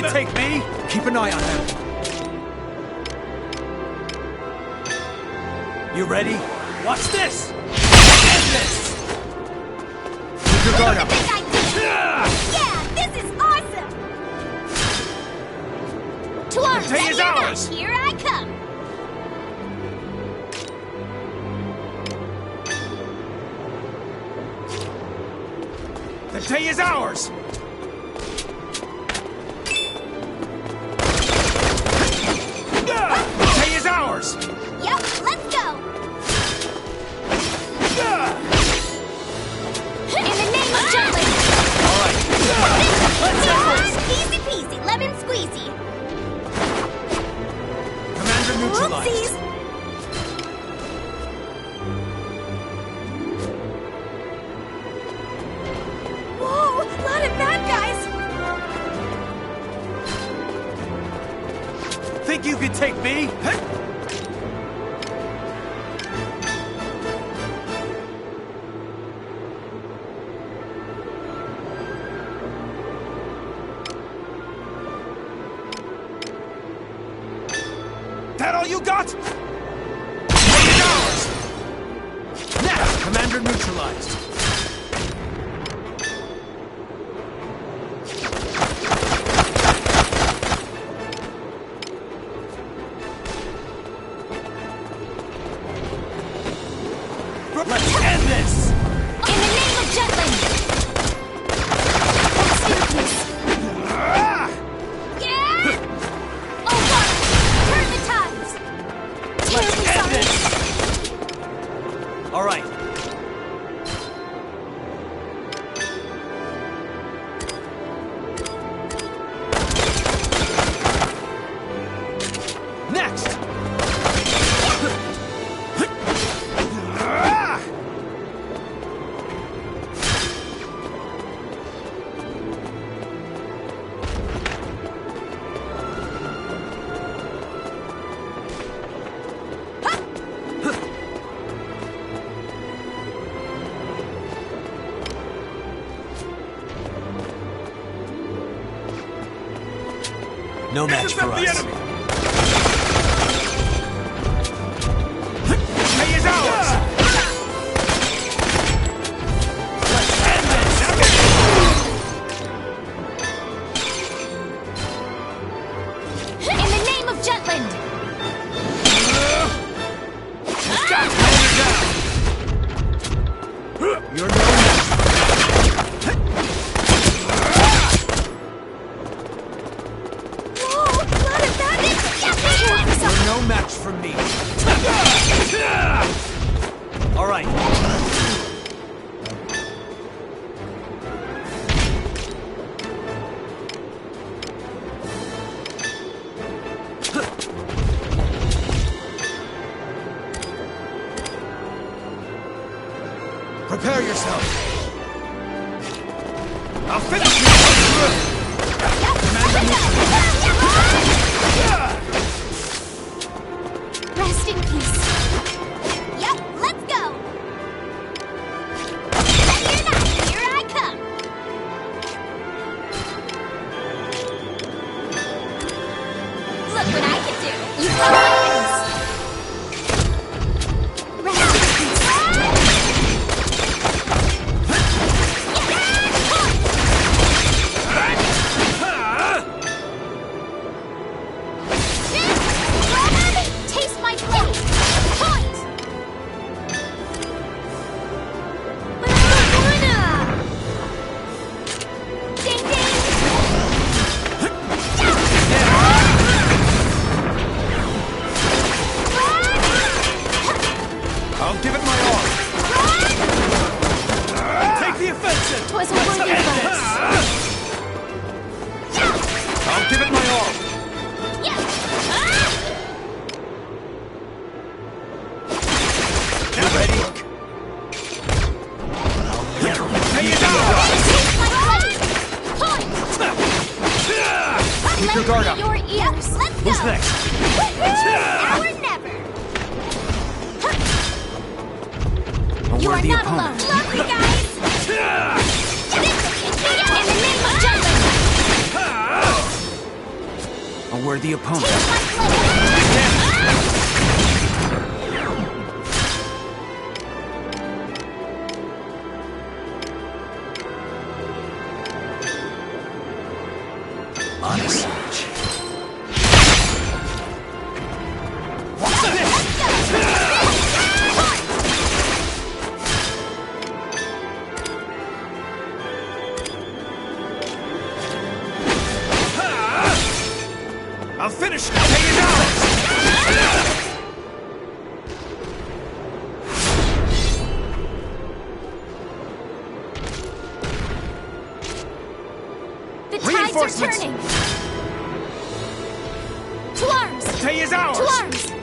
[SPEAKER 14] can take me?
[SPEAKER 13] Keep an eye on them.
[SPEAKER 14] You ready? Watch this!
[SPEAKER 13] End this! Keep your guard up.
[SPEAKER 11] Yeah, this is awesome! To arms,
[SPEAKER 13] The day is ours!
[SPEAKER 11] here I come!
[SPEAKER 13] The day is ours! The day is ours!
[SPEAKER 11] Yep, let's go! In the name of juggling!
[SPEAKER 13] Alright.
[SPEAKER 11] Easy peasy, lemon squeezy!
[SPEAKER 13] Commander neutralized.
[SPEAKER 11] Whoopsies! Whoa, lot of bad guys!
[SPEAKER 14] Think you can take me?
[SPEAKER 13] That all you got? Ours! Now, Commander neutralized. Let's end this!
[SPEAKER 11] In the name of juggling! Yeah! Oh, God! Turn the tides!
[SPEAKER 14] Let's end this! All right.
[SPEAKER 13] Next!
[SPEAKER 14] No match for us.
[SPEAKER 13] Day is ours! Let's end this!
[SPEAKER 11] In the name of Jutland!
[SPEAKER 13] You're no match.
[SPEAKER 11] Whoa, lot of bandits!
[SPEAKER 13] You're no match for me.
[SPEAKER 14] All right.
[SPEAKER 13] Prepare yourself. I'll finish you.
[SPEAKER 11] Rest in peace. Yep, let's go! Ready or not, here I come! Look what I can do! You got my face! Rest in peace. Taste my blade! Point! But I'm not gonna! Ding ding!
[SPEAKER 13] I'll give it my all. Take the offensive.
[SPEAKER 11] 'Twas a worthy fight.
[SPEAKER 13] I'll give it my all.
[SPEAKER 14] You ready?
[SPEAKER 13] Day is ours. Keep your guard up.
[SPEAKER 11] Your ears. Let's go.
[SPEAKER 13] Who's next?
[SPEAKER 11] Now or never. You are
[SPEAKER 13] worthy
[SPEAKER 11] not
[SPEAKER 13] opponent.
[SPEAKER 11] alone. Lovely guys. In the name of juggling.
[SPEAKER 5] a worthy opponent. On a siege.
[SPEAKER 13] I'll finish it! Take it down!
[SPEAKER 11] The tides are turning! To arms!
[SPEAKER 13] Tay is ours!
[SPEAKER 11] To arms!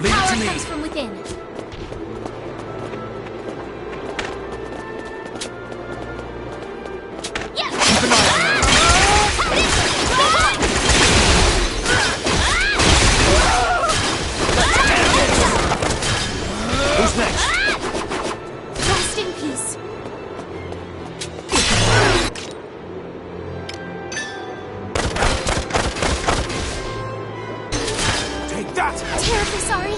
[SPEAKER 11] Power comes from within.
[SPEAKER 13] Who's next?
[SPEAKER 11] Rest in peace.
[SPEAKER 13] Take that!
[SPEAKER 11] Terribly sorry.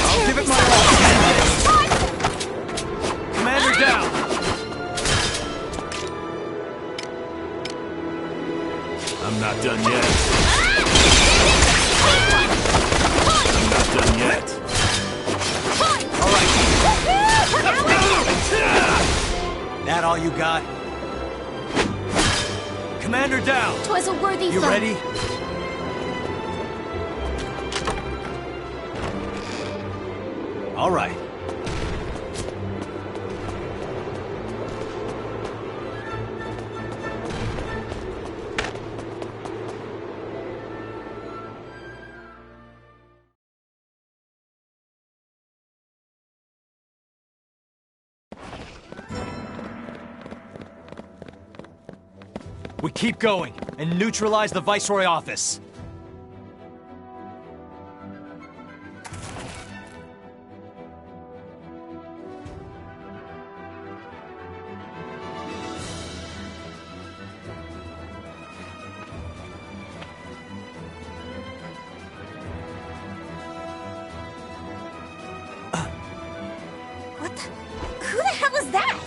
[SPEAKER 13] I'll give it my all. Commander down. I'm not done yet. I'm not done yet.
[SPEAKER 14] All right. That all you got?
[SPEAKER 13] Commander down.
[SPEAKER 11] 'Twas a worthy
[SPEAKER 14] You
[SPEAKER 11] fight.
[SPEAKER 14] ready? All right. We keep going and neutralize the Viceroy office.
[SPEAKER 18] Who the hell is that?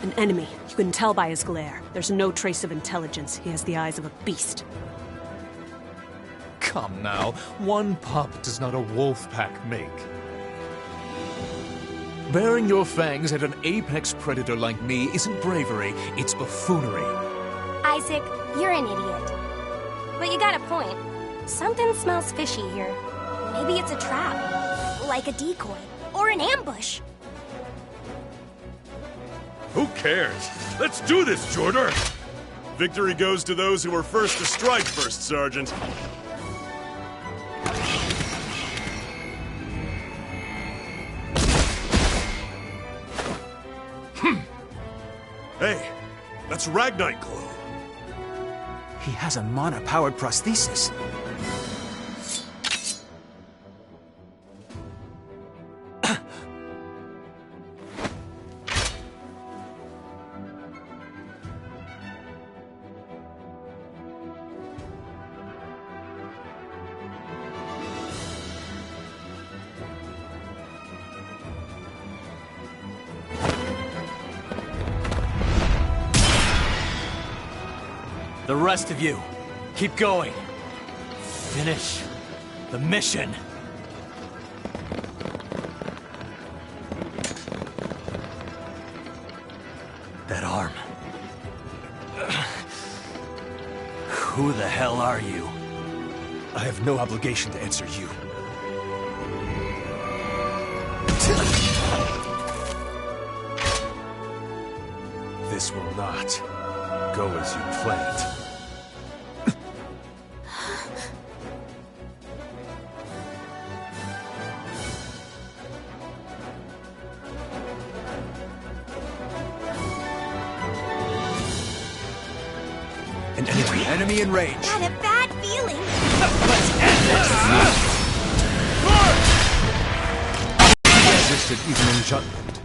[SPEAKER 15] An enemy. You can tell by his glare. There's no trace of intelligence. He has the eyes of a beast.
[SPEAKER 12] Come now, one pup does not a wolf pack make. Baring your fangs at an apex predator like me isn't bravery, it's buffoonery.
[SPEAKER 18] Isaac, you're an idiot. But you got a point. Something smells fishy here. Maybe it's a trap. Like a decoy. Or an ambush.
[SPEAKER 17] Who cares? Let's do this, Jordan! Victory goes to those who were first to strike, First Sergeant. Hey, that's Ragnite Glow.
[SPEAKER 5] He has a mana-powered prosthesis.
[SPEAKER 14] The rest of you, keep going. Finish the mission. That arm. Who the hell are you?
[SPEAKER 20] I have no obligation to answer you. This will not go as you planned.
[SPEAKER 14] An enemy. Enemy in range.
[SPEAKER 18] Got a bad feeling.
[SPEAKER 14] Let's end this! He existed even in Jutland.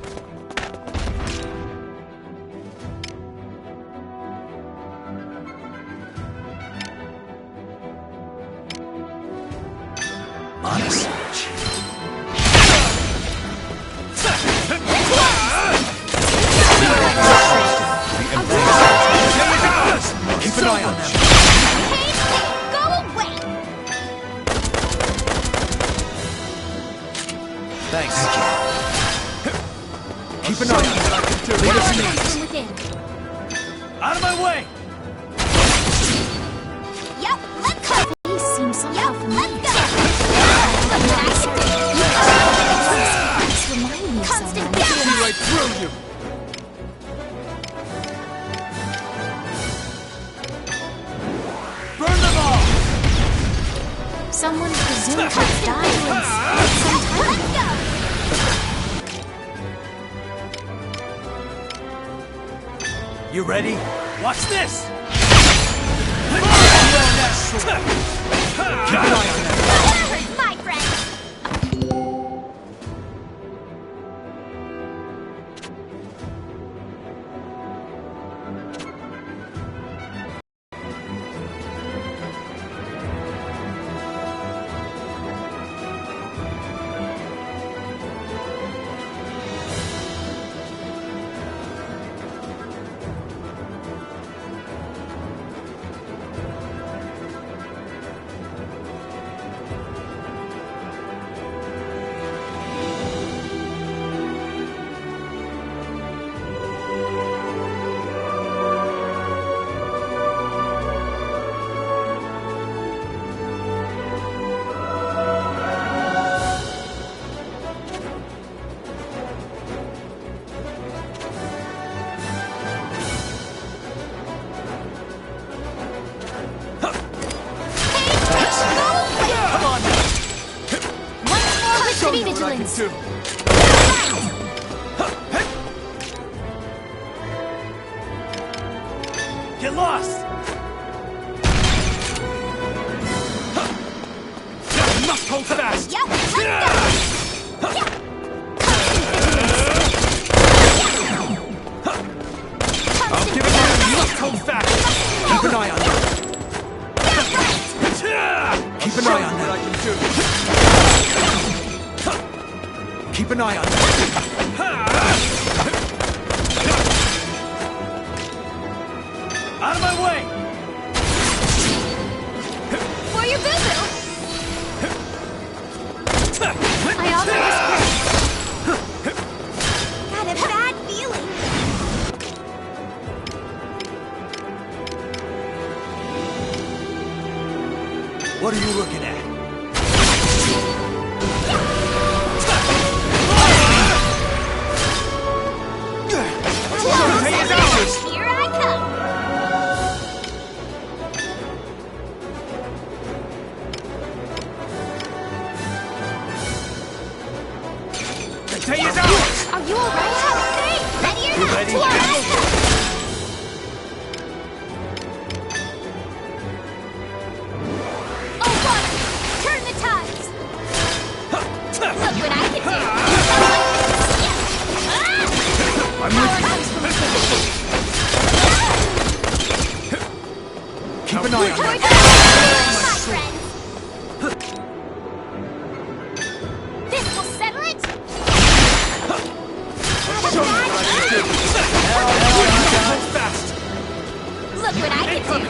[SPEAKER 14] Honest. Keep an eye on them.
[SPEAKER 18] Go away.
[SPEAKER 14] Thanks. Keep an eye on them. What does he need?
[SPEAKER 18] From within.
[SPEAKER 14] Out of my way!
[SPEAKER 18] Yep, let's go.
[SPEAKER 10] These seem somehow familiar.
[SPEAKER 18] Let's go.
[SPEAKER 10] These remind me of
[SPEAKER 18] Constant
[SPEAKER 10] someone.
[SPEAKER 18] down.
[SPEAKER 14] Right through you! Burn them all!
[SPEAKER 10] Someone presumed to have died once some time ago.
[SPEAKER 14] You ready? Watch this! Keep an eye on them.
[SPEAKER 18] That hurts my friend.
[SPEAKER 10] Be vigilant.
[SPEAKER 14] Get lost! You must hold fast!
[SPEAKER 18] Yep, let's go.
[SPEAKER 14] I'll give it to you! You must hold fast! Keep an eye on them! Keep an eye on them! Keep an eye on them! Out of my way!
[SPEAKER 18] For your boo-boo.
[SPEAKER 10] I offer this
[SPEAKER 18] Got a bad feeling.
[SPEAKER 14] What are you looking at?
[SPEAKER 18] Here I come.
[SPEAKER 14] The day is ours!
[SPEAKER 10] Are you alright?
[SPEAKER 18] Ready or
[SPEAKER 14] You
[SPEAKER 18] not?
[SPEAKER 14] ready?
[SPEAKER 18] Here I come. Oh, water! Turn the tides. Look what I can do.
[SPEAKER 14] I'm Keep an eye on them!
[SPEAKER 18] My friend. This will settle it.
[SPEAKER 14] Fast!
[SPEAKER 18] Look what I can do.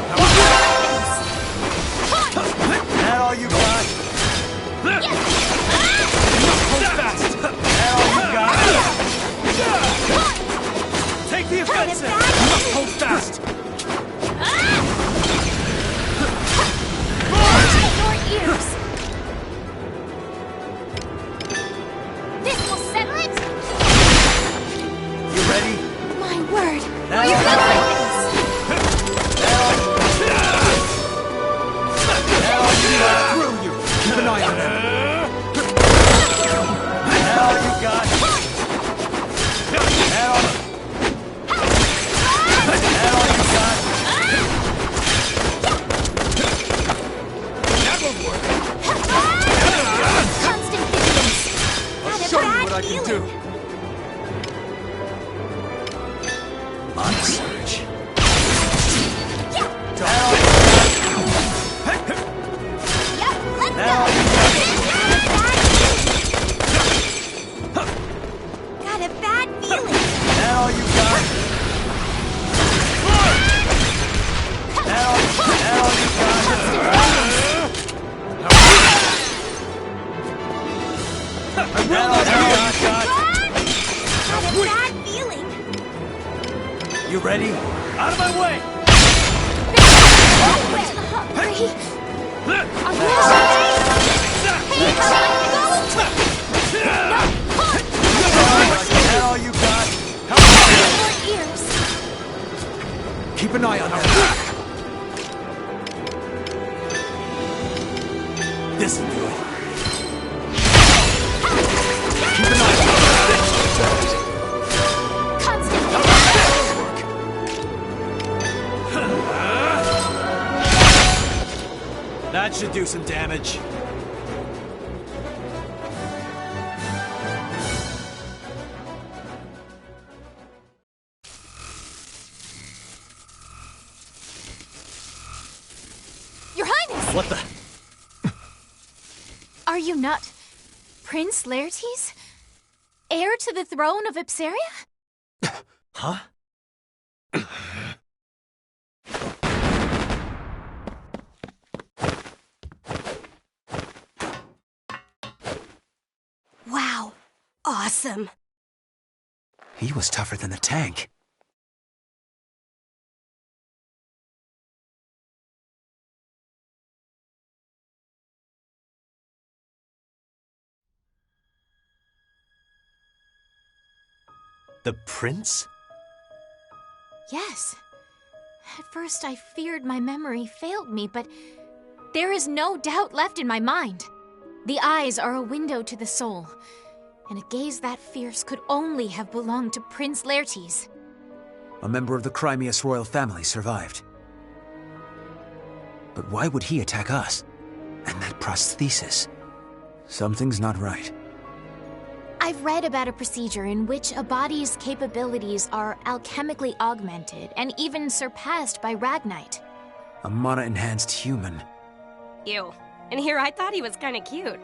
[SPEAKER 14] That all you got? Hold fast! That all you got? Take the offensive! You must hold fast! All you got?
[SPEAKER 10] More ears.
[SPEAKER 14] Keep an eye on her. This'll do it. Keep an eye on her. That should do some damage.
[SPEAKER 10] Your Highness!
[SPEAKER 14] What the?
[SPEAKER 10] Are you not Prince Laertes? Heir to the throne of Ipsaria?
[SPEAKER 14] Huh?
[SPEAKER 15] Wow. Awesome.
[SPEAKER 5] He was tougher than the tank.
[SPEAKER 14] The prince?
[SPEAKER 10] Yes. At first I feared my memory failed me, but there is no doubt left in my mind. The eyes are a window to the soul, and a gaze that fierce could only have belonged to Prince Laertes.
[SPEAKER 5] A member of the Crimeus royal family survived. But why would he attack us? And that prosthesis? Something's not right.
[SPEAKER 10] I've read about a procedure in which a body's capabilities are alchemically augmented and even surpassed by Ragnite.
[SPEAKER 5] A mana-enhanced human.
[SPEAKER 18] Ew. And here I thought he was kinda cute.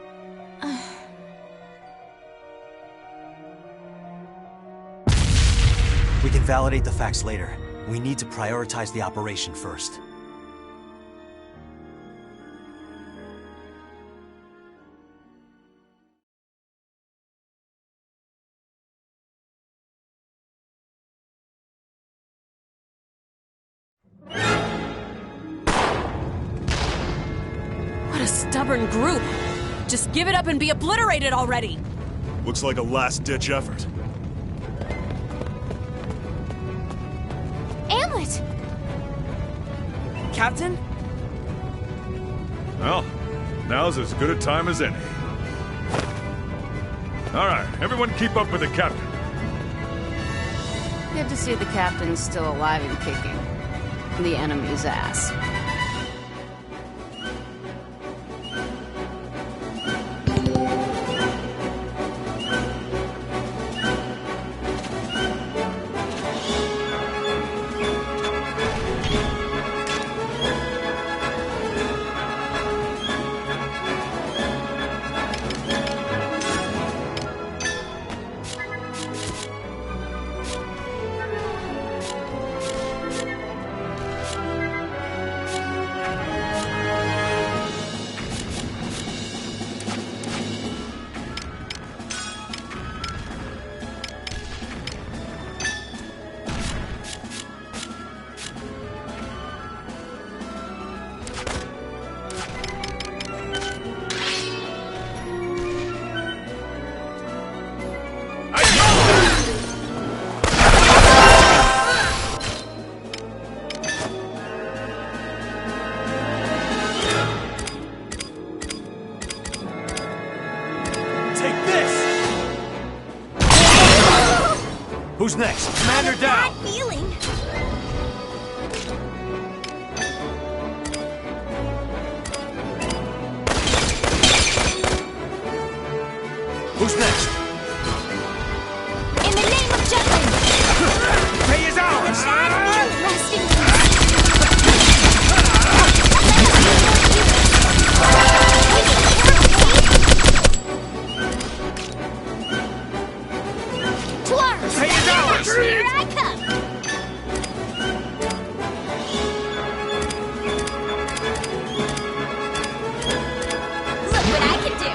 [SPEAKER 14] We can validate the facts later. We need to prioritize the operation first.
[SPEAKER 15] What a stubborn group! Just give it up and be obliterated already!
[SPEAKER 17] Looks like a last-ditch effort.
[SPEAKER 10] Amlet!
[SPEAKER 2] Captain?
[SPEAKER 16] Well, now's as good a time as any. All right, everyone keep up with the captain.
[SPEAKER 19] Good to see the captain's still alive and kicking the enemy's ass.
[SPEAKER 14] Who's next? Commander down!
[SPEAKER 10] Bad feeling.
[SPEAKER 14] Who's next?
[SPEAKER 10] In the name of Jutland!
[SPEAKER 14] Ray is out!
[SPEAKER 10] Rest in to arms!
[SPEAKER 14] Ray is ours!
[SPEAKER 10] Here I come! Look what I can do!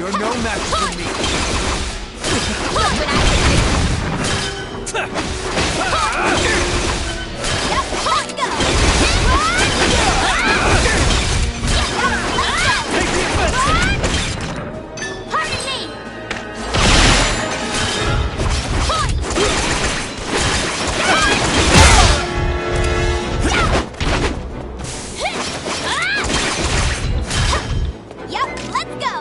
[SPEAKER 5] You're no match for me.
[SPEAKER 11] Look what I can do! Yep, let's go!
[SPEAKER 5] Take the offensive!
[SPEAKER 11] Pardon me! Yep, let's go!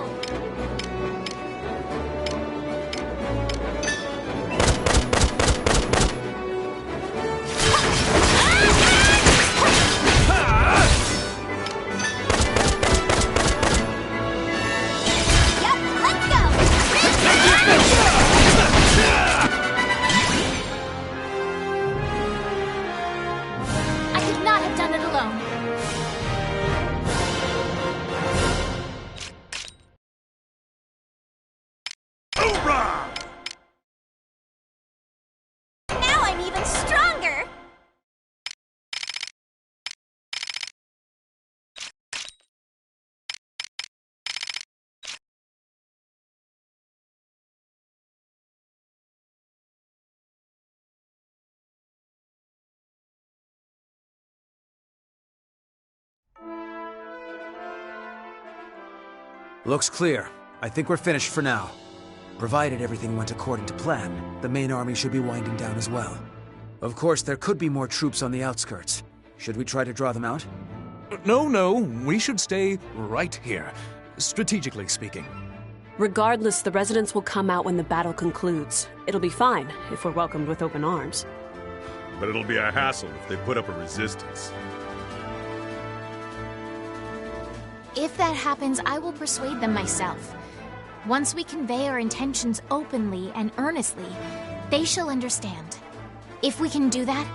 [SPEAKER 11] I could not have done it alone. Now I'm even stronger!
[SPEAKER 5] Looks clear. I think we're finished for now. Provided everything went according to plan, the main army should be winding down as well. Of course, there could be more troops on the outskirts. Should we try to draw them out?
[SPEAKER 12] No, we should stay right here, strategically speaking.
[SPEAKER 15] Regardless, the residents will come out when the battle concludes. It'll be fine if we're welcomed with open arms.
[SPEAKER 17] But it'll be a hassle if they put up a resistance.
[SPEAKER 10] If that happens, I will persuade them myself. Once we convey our intentions openly and earnestly, they shall understand. If we can do that,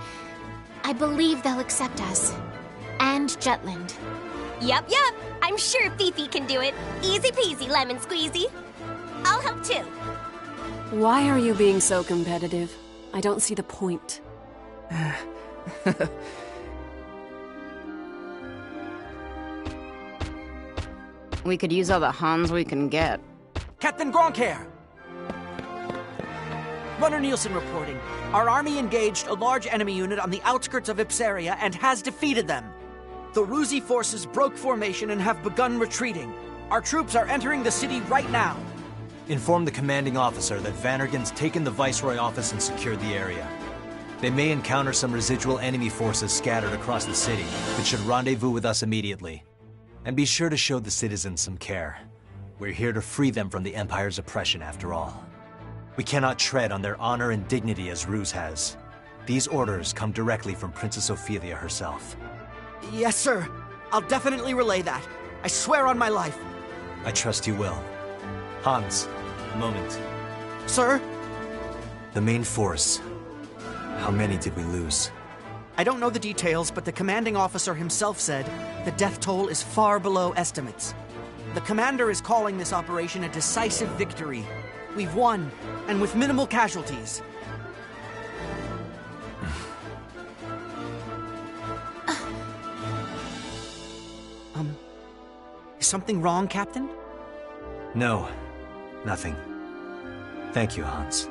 [SPEAKER 10] I believe they'll accept us. And Jutland.
[SPEAKER 18] Yep. I'm sure Fifi can do it. Easy peasy, lemon squeezy. I'll help too.
[SPEAKER 15] Why are you being so competitive? I don't see the point.
[SPEAKER 19] We could use all the Hans we can get.
[SPEAKER 21] Captain Gronkair! Runner Nielsen reporting. Our army engaged a large enemy unit on the outskirts of Ipsaria and has defeated them. The Ruzi forces broke formation and have begun retreating. Our troops are entering the city right now.
[SPEAKER 14] Inform the commanding officer that Vannergan's taken the Viceroy office and secured the area. They may encounter some residual enemy forces scattered across the city, but should rendezvous with us immediately. And be sure to show the citizens some care. We're here to free them from the Empire's oppression, after all. We cannot tread on their honor and dignity as Ruse has. These orders come directly from Princess Ophelia herself.
[SPEAKER 21] Yes, sir. I'll definitely relay that. I swear on my life.
[SPEAKER 14] I trust you will. Hans, a moment.
[SPEAKER 21] Sir?
[SPEAKER 14] The main force. How many did we lose?
[SPEAKER 21] I don't know the details, but the commanding officer himself said the death toll is far below estimates. The commander is calling this operation a decisive victory. We've won, and with minimal casualties. Is something wrong, Captain?
[SPEAKER 14] No, nothing. Thank you, Hans.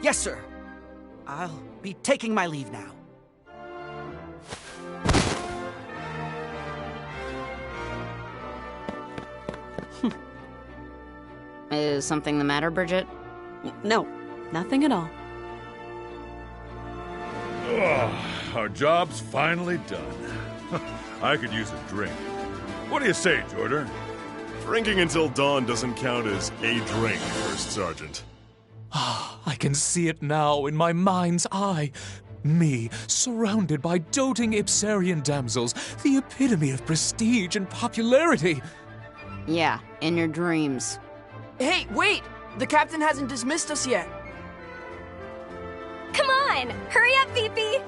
[SPEAKER 21] Yes, sir. I'll be taking my leave now.
[SPEAKER 19] Is something the matter, Bridget?
[SPEAKER 15] No, nothing at all.
[SPEAKER 17] Our job's finally done. I could use a drink. What do you say, Jorder?
[SPEAKER 22] Drinking until dawn doesn't count as a drink, First Sergeant.
[SPEAKER 12] I can see it now in my mind's eye. Me, surrounded by doting Ipsarian damsels, the epitome of prestige and popularity.
[SPEAKER 19] Yeah, in your dreams.
[SPEAKER 23] Hey, wait! The captain hasn't dismissed us yet.
[SPEAKER 18] Come on! Hurry up, Fifi!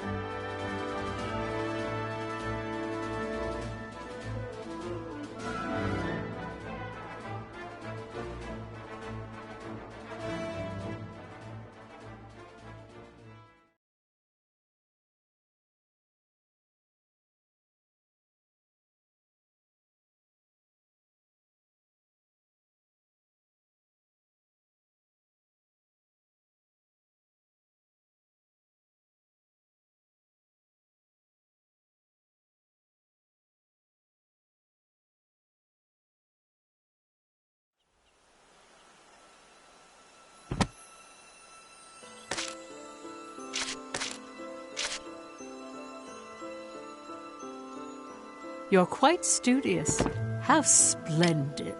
[SPEAKER 7] You're quite studious. How splendid.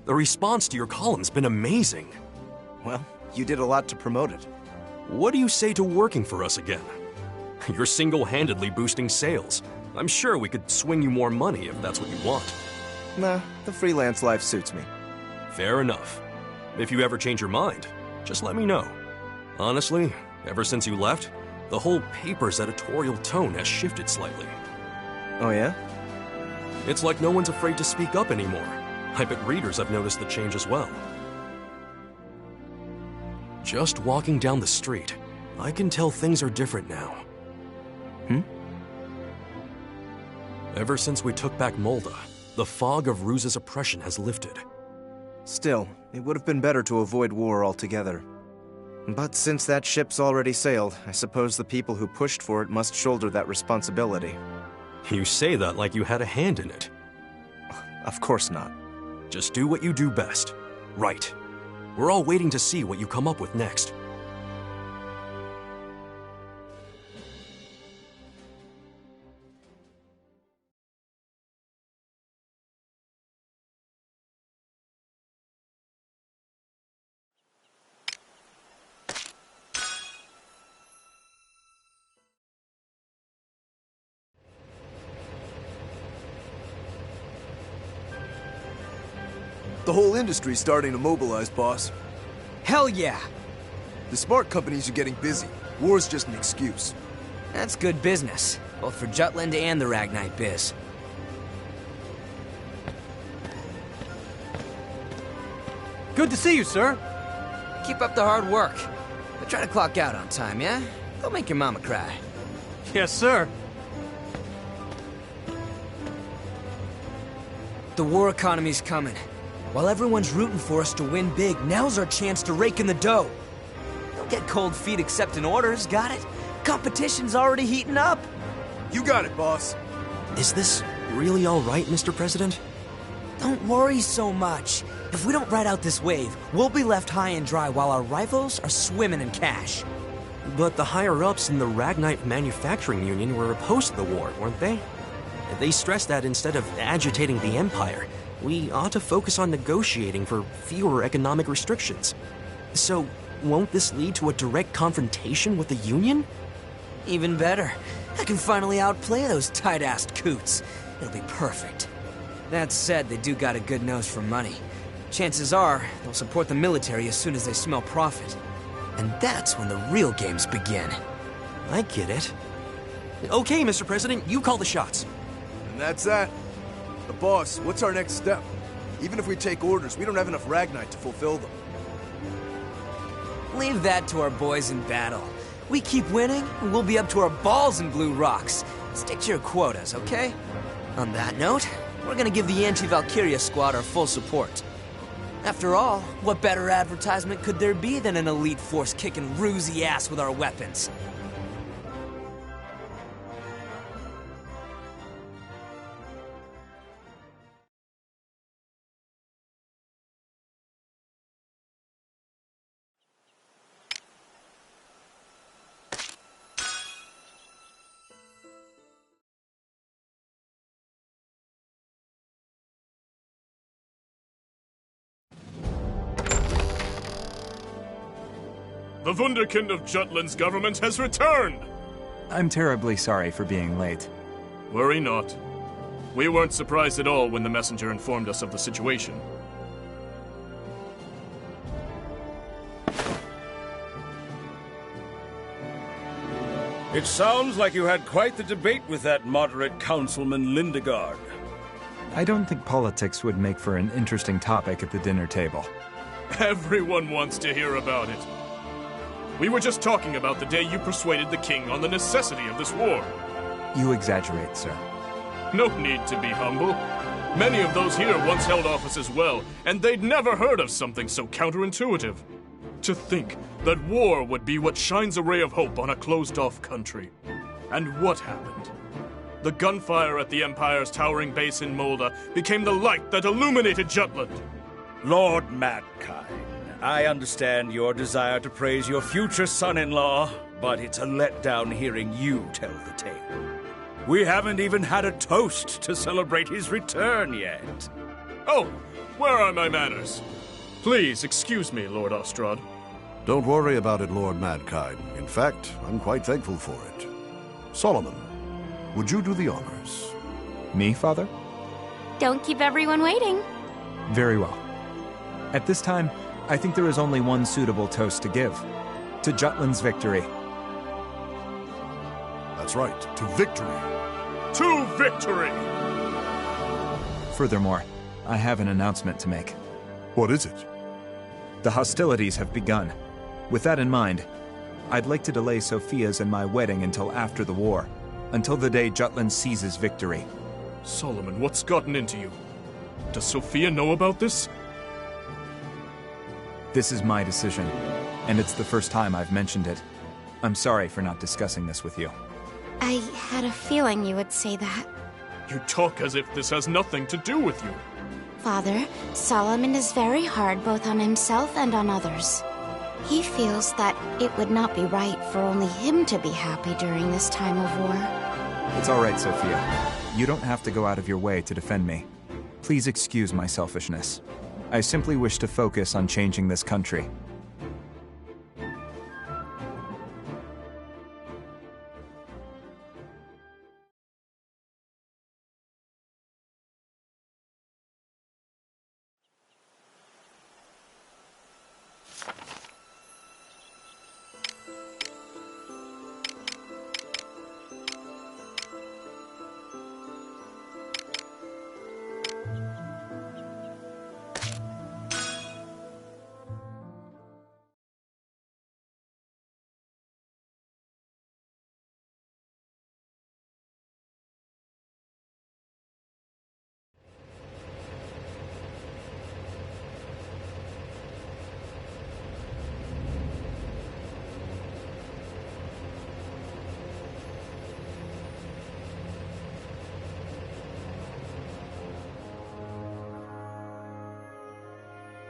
[SPEAKER 1] The response to your column's been amazing.
[SPEAKER 4] Well, you did a lot to promote it.
[SPEAKER 1] What do you say to working for us again? You're single-handedly boosting sales. I'm sure we could swing you more money if that's what you want.
[SPEAKER 4] Nah, the freelance life suits me.
[SPEAKER 1] Fair enough. If you ever change your mind, just let me know. Honestly, ever since you left, the whole paper's editorial tone has shifted slightly.
[SPEAKER 4] Oh yeah?
[SPEAKER 1] It's like no one's afraid to speak up anymore. I bet readers have noticed the change as well. Just walking down the street, I can tell things are different now. Ever since we took back Molda, the fog of Ruse's oppression has lifted.
[SPEAKER 4] Still, it would have been better to avoid war altogether. But since that ship's already sailed, I suppose the people who pushed for it must shoulder that responsibility.
[SPEAKER 1] You say that like you had a hand in it.
[SPEAKER 4] Of course not.
[SPEAKER 1] Just do what you do best. Right. We're all waiting to see what you come up with next.
[SPEAKER 8] The whole industry's starting to mobilize, boss.
[SPEAKER 2] Hell yeah!
[SPEAKER 8] The smart companies are getting busy. War's just an excuse.
[SPEAKER 2] That's good business, both for Jutland and the Ragnite biz.
[SPEAKER 14] Good to see you, sir.
[SPEAKER 2] Keep up the hard work. But try to clock out on time, yeah? Don't make your mama cry.
[SPEAKER 14] Yes, sir.
[SPEAKER 2] The war economy's coming. While everyone's rooting for us to win big, now's our chance to rake in the dough. Don't get cold feet accepting orders, got it? Competition's already heating up.
[SPEAKER 8] You got it, boss.
[SPEAKER 1] Is this really all right, Mr. President?
[SPEAKER 2] Don't worry so much. If we don't ride out this wave, we'll be left high and dry while our rivals are swimming in cash.
[SPEAKER 1] But the higher-ups in the Ragnite Manufacturing Union were opposed to the war, weren't they? They stressed that instead of agitating the Empire, we ought to focus on negotiating for fewer economic restrictions. So, won't this lead to a direct confrontation with the Union?
[SPEAKER 2] Even better. I can finally outplay those tight-assed coots. It'll be perfect. That said, they do got a good nose for money. Chances are, they'll support the military as soon as they smell profit. And that's when the real games begin.
[SPEAKER 1] I get it. Okay, Mr. President, you call the shots.
[SPEAKER 8] And that's that. But boss, what's our next step? Even if we take orders, we don't have enough Ragnite to fulfill them.
[SPEAKER 2] Leave that to our boys in battle. We keep winning, and we'll be up to our balls in blue rocks. Stick to your quotas, okay? On that note, we're gonna give the anti-Valkyria squad our full support. After all, what better advertisement could there be than an elite force kicking Rusy ass with our weapons?
[SPEAKER 17] The Wunderkind of Jutland's government has returned!
[SPEAKER 24] I'm terribly sorry for being late.
[SPEAKER 17] Worry not. We weren't surprised at all when the messenger informed us of the situation.
[SPEAKER 3] It sounds like you had quite the debate with that moderate Councilman Lindegard.
[SPEAKER 24] I don't think politics would make for an interesting topic at the dinner table.
[SPEAKER 17] Everyone wants to hear about it. We were just talking about the day you persuaded the king on the necessity of this war.
[SPEAKER 24] You exaggerate, sir.
[SPEAKER 17] No need to be humble. Many of those here once held office as well, and they'd never heard of something so counterintuitive. To think that war would be what shines a ray of hope on a closed-off country. And what happened? The gunfire at the Empire's towering base in Molda became the light that illuminated Jutland.
[SPEAKER 3] Lord Madkind, I understand your desire to praise your future son-in-law, but it's a letdown hearing you tell the tale. We haven't even had a toast to celebrate his return yet.
[SPEAKER 17] Oh, where are my manners? Please excuse me, Lord Ostrad.
[SPEAKER 6] Don't worry about it, Lord Madkind. In fact, I'm quite thankful for it. Solomon, would you do the honors?
[SPEAKER 24] Me, Father?
[SPEAKER 11] Don't keep everyone waiting.
[SPEAKER 24] Very well. At this time, I think there is only one suitable toast to give. To Jutland's victory.
[SPEAKER 6] That's right, to victory.
[SPEAKER 17] To victory!
[SPEAKER 24] Furthermore, I have an announcement to make.
[SPEAKER 6] What is it?
[SPEAKER 24] The hostilities have begun. With that in mind, I'd like to delay Sophia's and my wedding until after the war. Until the day Jutland seizes victory.
[SPEAKER 17] Solomon, what's gotten into you? Does Sophia know about this?
[SPEAKER 24] This is my decision, and it's the first time I've mentioned it. I'm sorry for not discussing this with you.
[SPEAKER 11] I had a feeling you would say that.
[SPEAKER 17] You talk as if this has nothing to do with you.
[SPEAKER 11] Father, Solomon is very hard both on himself and on others. He feels that it would not be right for only him to be happy during this time of war.
[SPEAKER 24] It's all right, Sophia. You don't have to go out of your way to defend me. Please excuse my selfishness. I simply wish to focus on changing this country.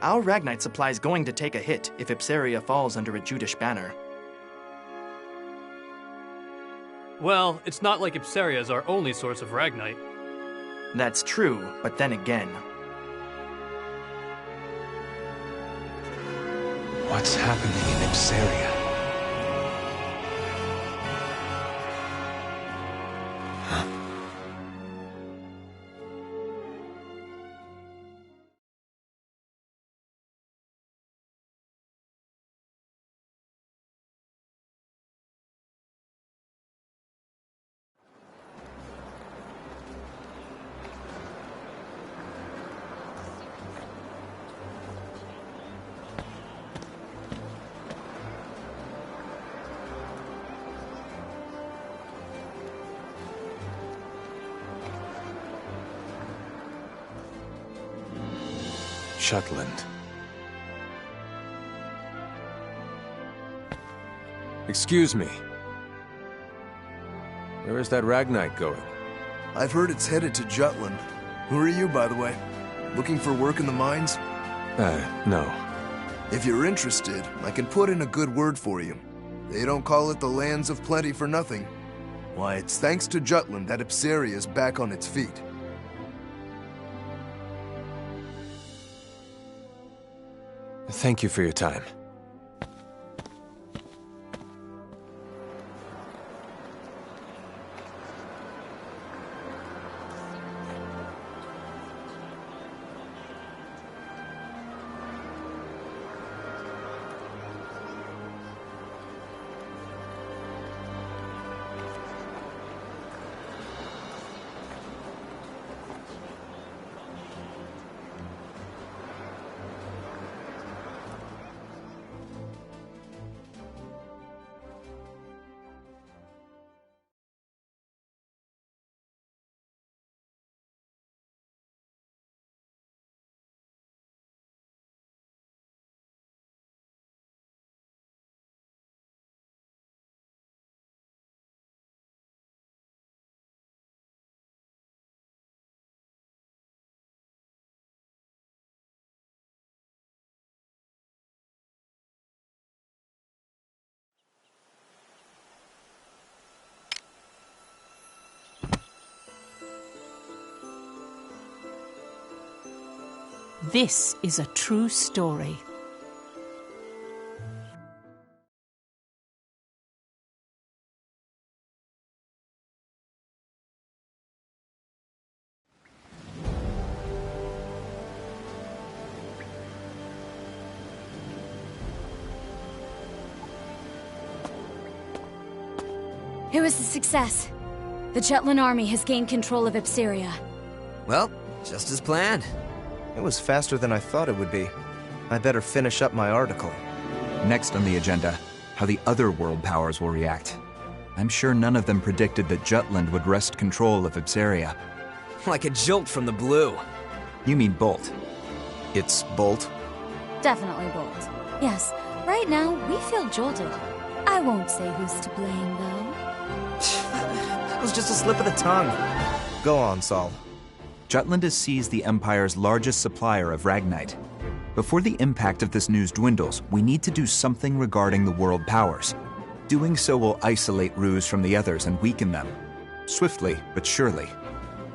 [SPEAKER 9] Our Ragnite supply is going to take a hit if Ipsaria falls under a Judish banner.
[SPEAKER 13] Well, it's not like Ipsaria is our only source of Ragnite.
[SPEAKER 9] That's true, but then again...
[SPEAKER 20] What's happening in Ipsaria? Jutland.
[SPEAKER 25] Excuse me. Where is that Ragnite going?
[SPEAKER 8] I've heard it's headed to Jutland. Who are you, by the way? Looking for work in the mines?
[SPEAKER 25] No.
[SPEAKER 8] If you're interested, I can put in a good word for you. They don't call it the Lands of Plenty for nothing. Why, it's thanks to Jutland that Ipsaria is back on its feet.
[SPEAKER 25] Thank you for your time.
[SPEAKER 7] This is a true story.
[SPEAKER 5] It was a success. The Jutland army has gained control of Ipseria.
[SPEAKER 2] Well, just as planned.
[SPEAKER 4] It was faster than I thought it would be. I better finish up my article.
[SPEAKER 24] Next on the agenda, how the other world powers will react. I'm sure none of them predicted that Jutland would wrest control of Ipseria.
[SPEAKER 2] Like a jolt from the blue.
[SPEAKER 24] You mean bolt.
[SPEAKER 4] It's Bolt?
[SPEAKER 5] Definitely Bolt. Yes, right now we feel jolted. I won't say who's to blame, though.
[SPEAKER 2] That was just a slip of the tongue.
[SPEAKER 4] Go on, Saul.
[SPEAKER 24] Jutland has seized the Empire's largest supplier of Ragnite. Before the impact of this news dwindles, we need to do something regarding the world powers. Doing so will isolate Ruse from the others and weaken them. Swiftly, but surely.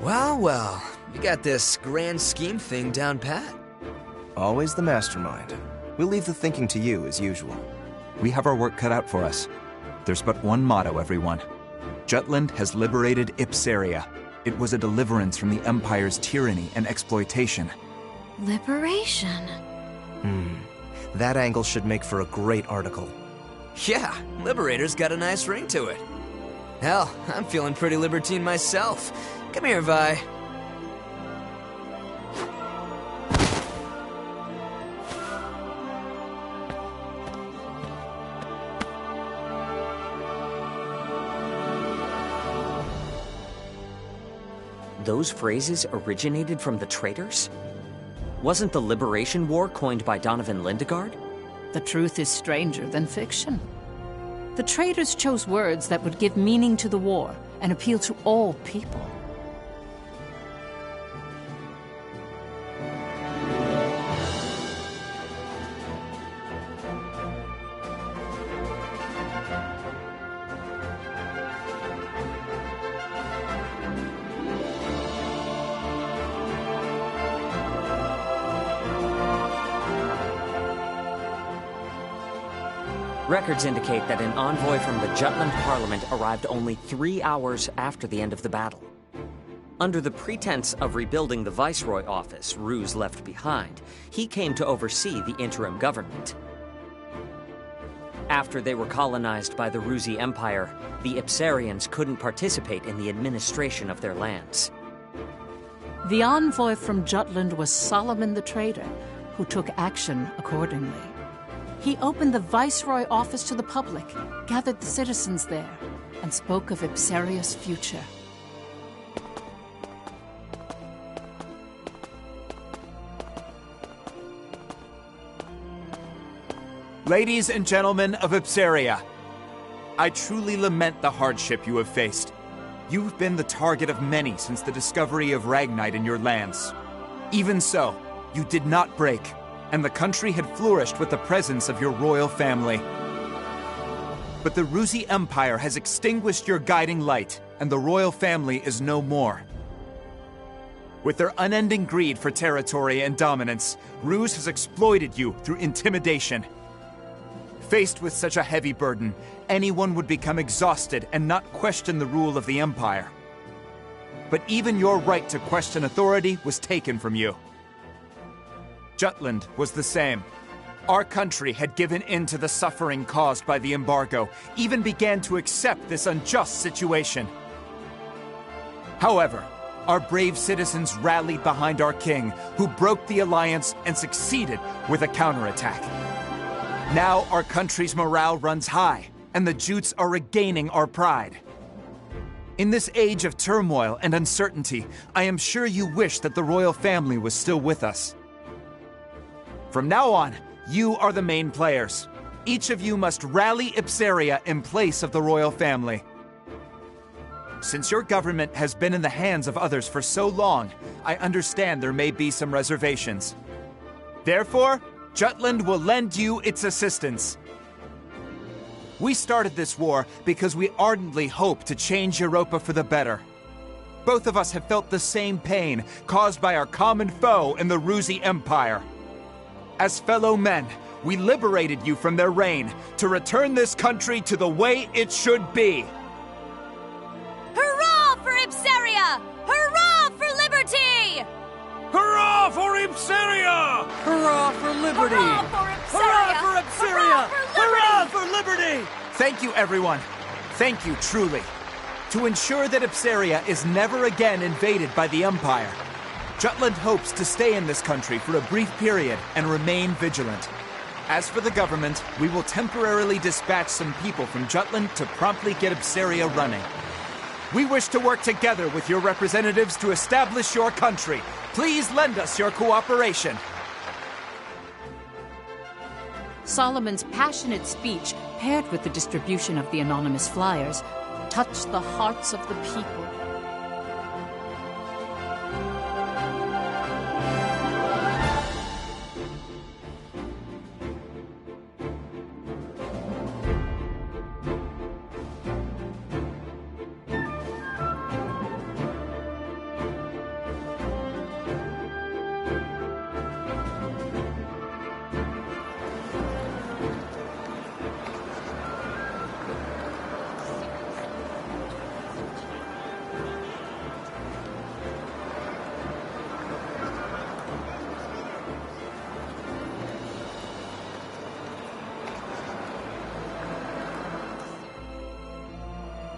[SPEAKER 2] Well, you got this grand scheme thing down pat.
[SPEAKER 4] Always the mastermind. We'll leave the thinking to you, as usual.
[SPEAKER 24] We have our work cut out for us. There's but one motto, everyone. Jutland has liberated Ipseria. It was a deliverance from the Empire's tyranny and exploitation.
[SPEAKER 5] Liberation.
[SPEAKER 4] That angle should make for a great article.
[SPEAKER 2] Yeah, Liberator's got a nice ring to it. Hell, I'm feeling pretty libertine myself. Come here, Vi.
[SPEAKER 10] Those phrases originated from the traitors? Wasn't the Liberation War coined by Donovan Lindegard?
[SPEAKER 7] The truth is stranger than fiction. The traitors chose words that would give meaning to the war and appeal to all people.
[SPEAKER 10] Records indicate that an envoy from the Jutland Parliament arrived only 3 hours after the end of the battle. Under the pretense of rebuilding the Viceroy office Ruse left behind, he came to oversee the interim government. After they were colonized by the Rusi Empire, the Ipsarians couldn't participate in the administration of their lands.
[SPEAKER 7] The envoy from Jutland was Solomon the Traitor, who took action accordingly. He opened the Viceroy office to the public, gathered the citizens there, and spoke of Ipseria's future.
[SPEAKER 24] Ladies and gentlemen of Ipseria, I truly lament the hardship you have faced. You've been the target of many since the discovery of Ragnite in your lands. Even so, you did not break, and the country had flourished with the presence of your royal family. But the Rusi Empire has extinguished your guiding light, and the royal family is no more. With their unending greed for territory and dominance, Ruse has exploited you through intimidation. Faced with such a heavy burden, anyone would become exhausted and not question the rule of the Empire. But even your right to question authority was taken from you. Jutland was the same. Our country had given in to the suffering caused by the embargo, even began to accept this unjust situation. However, our brave citizens rallied behind our king, who broke the alliance and succeeded with a counterattack. Now our country's morale runs high, and the Jutes are regaining our pride. In this age of turmoil and uncertainty, I am sure you wish that the royal family was still with us. From now on, you are the main players. Each of you must rally Ipseria in place of the royal family. Since your government has been in the hands of others for so long, I understand there may be some reservations. Therefore, Jutland will lend you its assistance. We started this war because we ardently hope to change Europa for the better. both of us have felt the same pain caused by our common foe in the Ruzi Empire. As fellow men, we liberated you from their reign to return this country to the way it should be.
[SPEAKER 5] Hurrah for Ipseria! Hurrah for liberty!
[SPEAKER 3] Hurrah for Ipseria!
[SPEAKER 10] Hurrah for liberty!
[SPEAKER 5] Hurrah for Ipseria!
[SPEAKER 3] Hurrah for liberty!
[SPEAKER 24] Thank you, everyone. Thank you, truly. To ensure that Ipseria is never again invaded by the Empire, Jutland hopes to stay in this country for a brief period and remain vigilant. As for the government, we will temporarily dispatch some people from Jutland to promptly get Ipseria running. We wish to work together with your representatives to establish your country. Please lend us your cooperation.
[SPEAKER 7] Solomon's passionate speech, paired with the distribution of the anonymous flyers, touched the hearts of the people.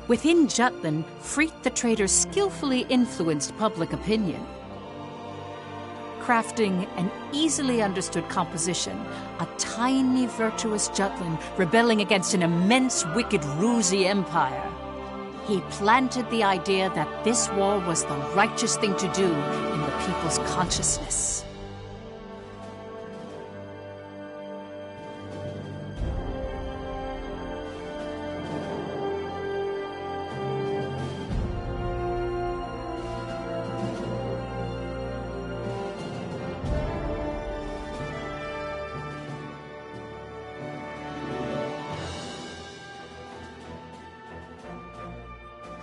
[SPEAKER 7] Within Jutland, Freet the Trader skillfully influenced public opinion, crafting an easily understood composition, a tiny virtuous Jutland rebelling against an immense wicked Ruzi empire. He planted the idea that this war was the righteous thing to do in the people's consciousness.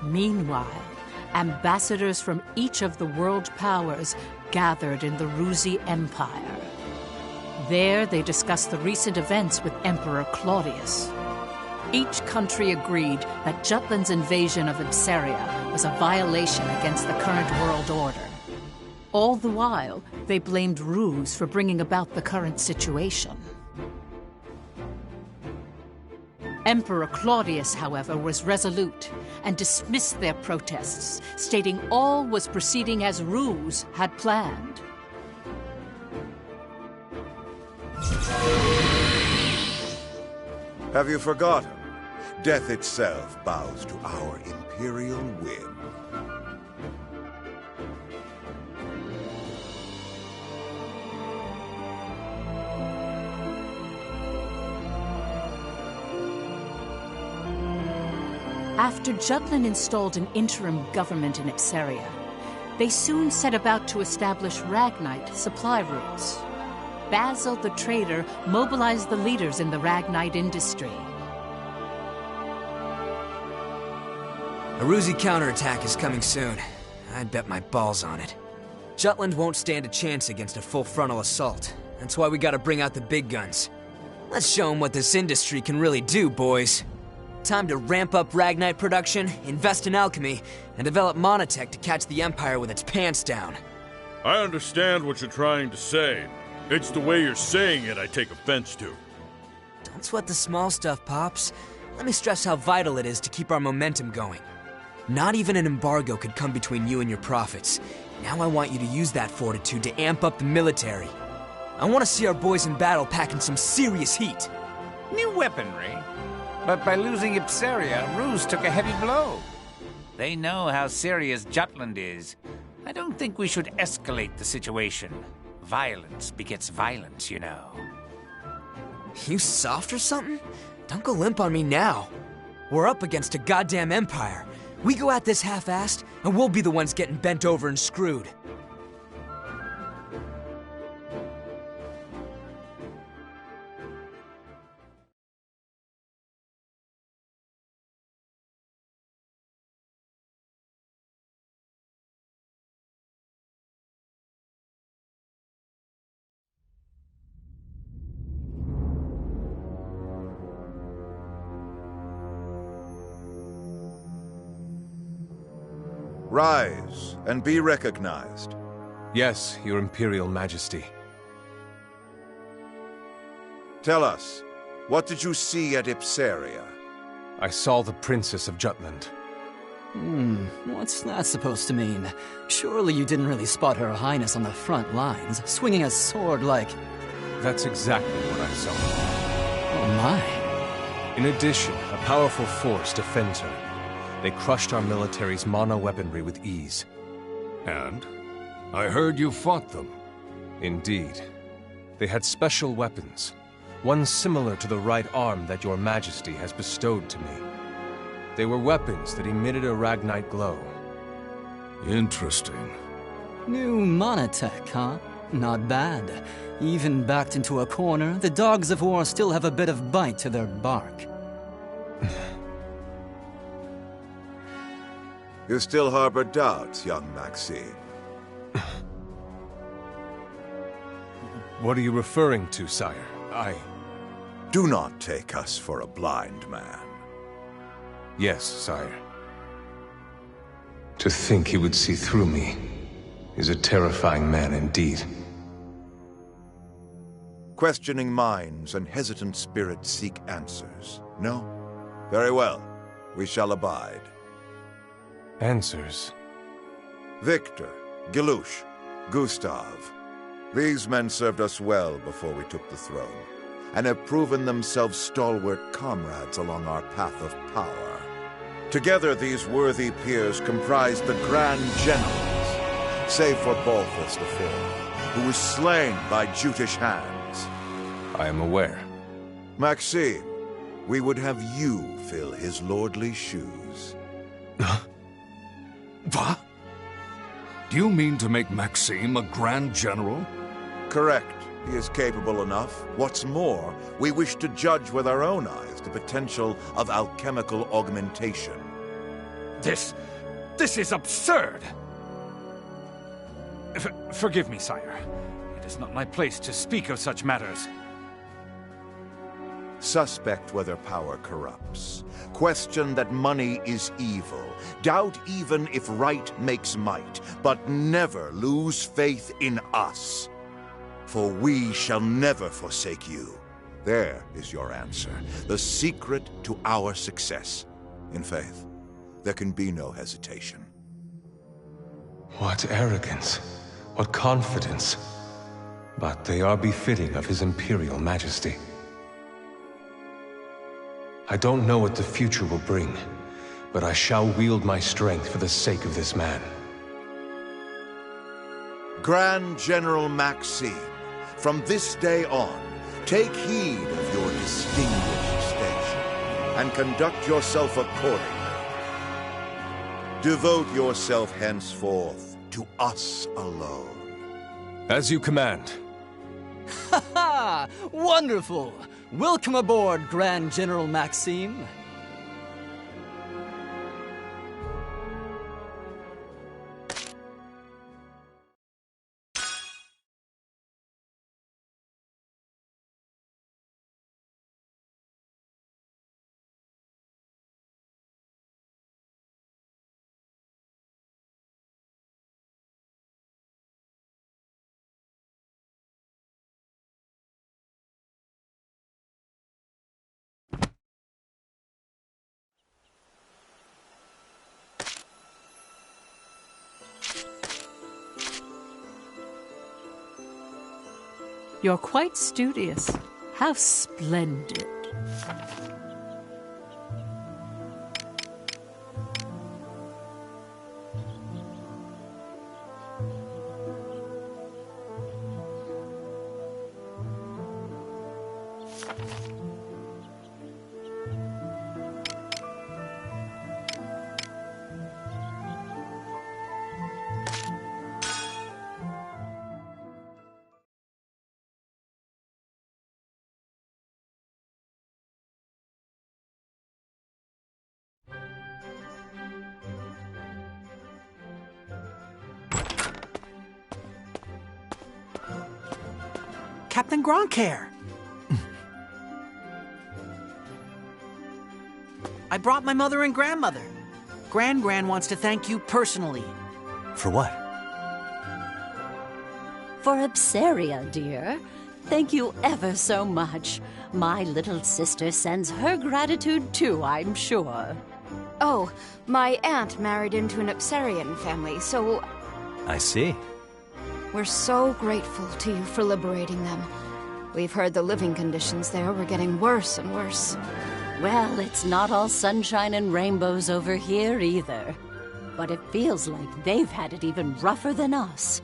[SPEAKER 7] Meanwhile, ambassadors from each of the world powers gathered in the Ruzi Empire. There, they discussed the recent events with Emperor Claudius. Each country agreed that Jutland's invasion of Ipseria was a violation against the current world order. All the while, they blamed Ruse for bringing about the current situation. Emperor Claudius, however, was resolute and dismissed their protests, stating all was proceeding as Ruse had planned.
[SPEAKER 12] Have you forgotten? Death itself bows to our imperial whim.
[SPEAKER 7] After Jutland installed an interim government in Ipseria, they soon set about to establish Ragnite supply routes. Basil the Trader mobilized the leaders in the Ragnite industry.
[SPEAKER 2] A Ruzi counterattack is coming soon. I'd bet my balls on it. Jutland won't stand a chance against a full frontal assault. That's why we gotta bring out the big guns. Let's show them what this industry can really do, boys. Time to ramp up Ragnite production, invest in alchemy, and develop monotech to catch the Empire with its pants down.
[SPEAKER 17] I understand what you're trying to say. It's the way you're saying it I take offense to.
[SPEAKER 2] Don't sweat the small stuff, Pops. Let me stress how vital it is to keep our momentum going. Not even an embargo could come between you and your profits. Now I want you to use that fortitude to amp up the military. I want to see our boys in battle packing some serious heat.
[SPEAKER 15] New weaponry? But by losing Ipseria, Ruse took a heavy blow. They know how serious Jutland is. I don't think we should escalate the situation. Violence begets violence, you know.
[SPEAKER 2] You soft or something? Don't go limp on me now. We're up against a goddamn empire. We go at this half-assed, and we'll be the ones getting bent over and screwed.
[SPEAKER 12] Rise and be recognized.
[SPEAKER 25] Yes, Your Imperial Majesty.
[SPEAKER 12] Tell us, what did you see at Ipsaria?
[SPEAKER 25] I saw the Princess of Jutland.
[SPEAKER 16] What's that supposed to mean? Surely you didn't really spot Her Highness on the front lines, swinging a sword like...
[SPEAKER 25] That's exactly what I saw.
[SPEAKER 16] Oh my.
[SPEAKER 25] In addition, a powerful force defends her. They crushed our military's mono-weaponry with ease.
[SPEAKER 6] And? I heard you fought them.
[SPEAKER 25] Indeed. They had special weapons. One similar to the right arm that Your Majesty has bestowed to me. They were weapons that emitted a Ragnite glow.
[SPEAKER 6] Interesting.
[SPEAKER 16] New monotech, huh? Not bad. Even backed into a corner, the dogs of war still have a bit of bite to their bark.
[SPEAKER 12] You still harbor doubts, young Maxime.
[SPEAKER 25] What are you referring to, sire?
[SPEAKER 12] Do not take us for a blind man.
[SPEAKER 25] Yes, sire. To think he would see through me is a terrifying man indeed.
[SPEAKER 12] Questioning minds and hesitant spirits seek answers. No? Very well. We shall abide.
[SPEAKER 25] Answers?
[SPEAKER 12] Victor, Gelouche, Gustav. These men served us well before we took the throne, and have proven themselves stalwart comrades along our path of power. Together, these worthy peers comprise the Grand Generals, save for Balthus IV, who was slain by Jutish hands.
[SPEAKER 25] I am aware.
[SPEAKER 12] Maxime, we would have you fill his lordly shoes.
[SPEAKER 6] What? Do you mean to make Maxime a Grand General?
[SPEAKER 12] Correct. He is capable enough. What's more, we wish to judge with our own eyes the potential of alchemical augmentation.
[SPEAKER 3] This is absurd! Forgive me, sire. It is not my place to speak of such matters.
[SPEAKER 12] Suspect whether power corrupts. Question that money is evil. Doubt even if right makes might. But never lose faith in us. For we shall never forsake you. There is your answer. The secret to our success. In faith, there can be no hesitation.
[SPEAKER 25] What arrogance. What confidence. But they are befitting of His Imperial Majesty. I don't know what the future will bring, but I shall wield my strength for the sake of this man.
[SPEAKER 12] Grand General Maxime, from this day on, take heed of your distinguished station, and conduct yourself accordingly. Devote yourself henceforth to us alone.
[SPEAKER 25] As you command.
[SPEAKER 16] Ha ha! Wonderful! Welcome aboard, Grand General Maxime.
[SPEAKER 7] You're quite studious. How splendid.
[SPEAKER 19] Captain Gronkair. I brought my mother and grandmother.
[SPEAKER 18] Gran wants to thank you personally.
[SPEAKER 14] For what?
[SPEAKER 7] For Ipsaria, dear. Thank you ever so much. My little sister sends her gratitude too, I'm sure.
[SPEAKER 19] Oh, my aunt married into an Ipsarian family, so
[SPEAKER 14] I see.
[SPEAKER 19] we're so grateful to you for liberating them. We've heard the living conditions there were getting worse and worse.
[SPEAKER 7] Well, it's not all sunshine and rainbows over here either. But it feels like they've had it even rougher than us.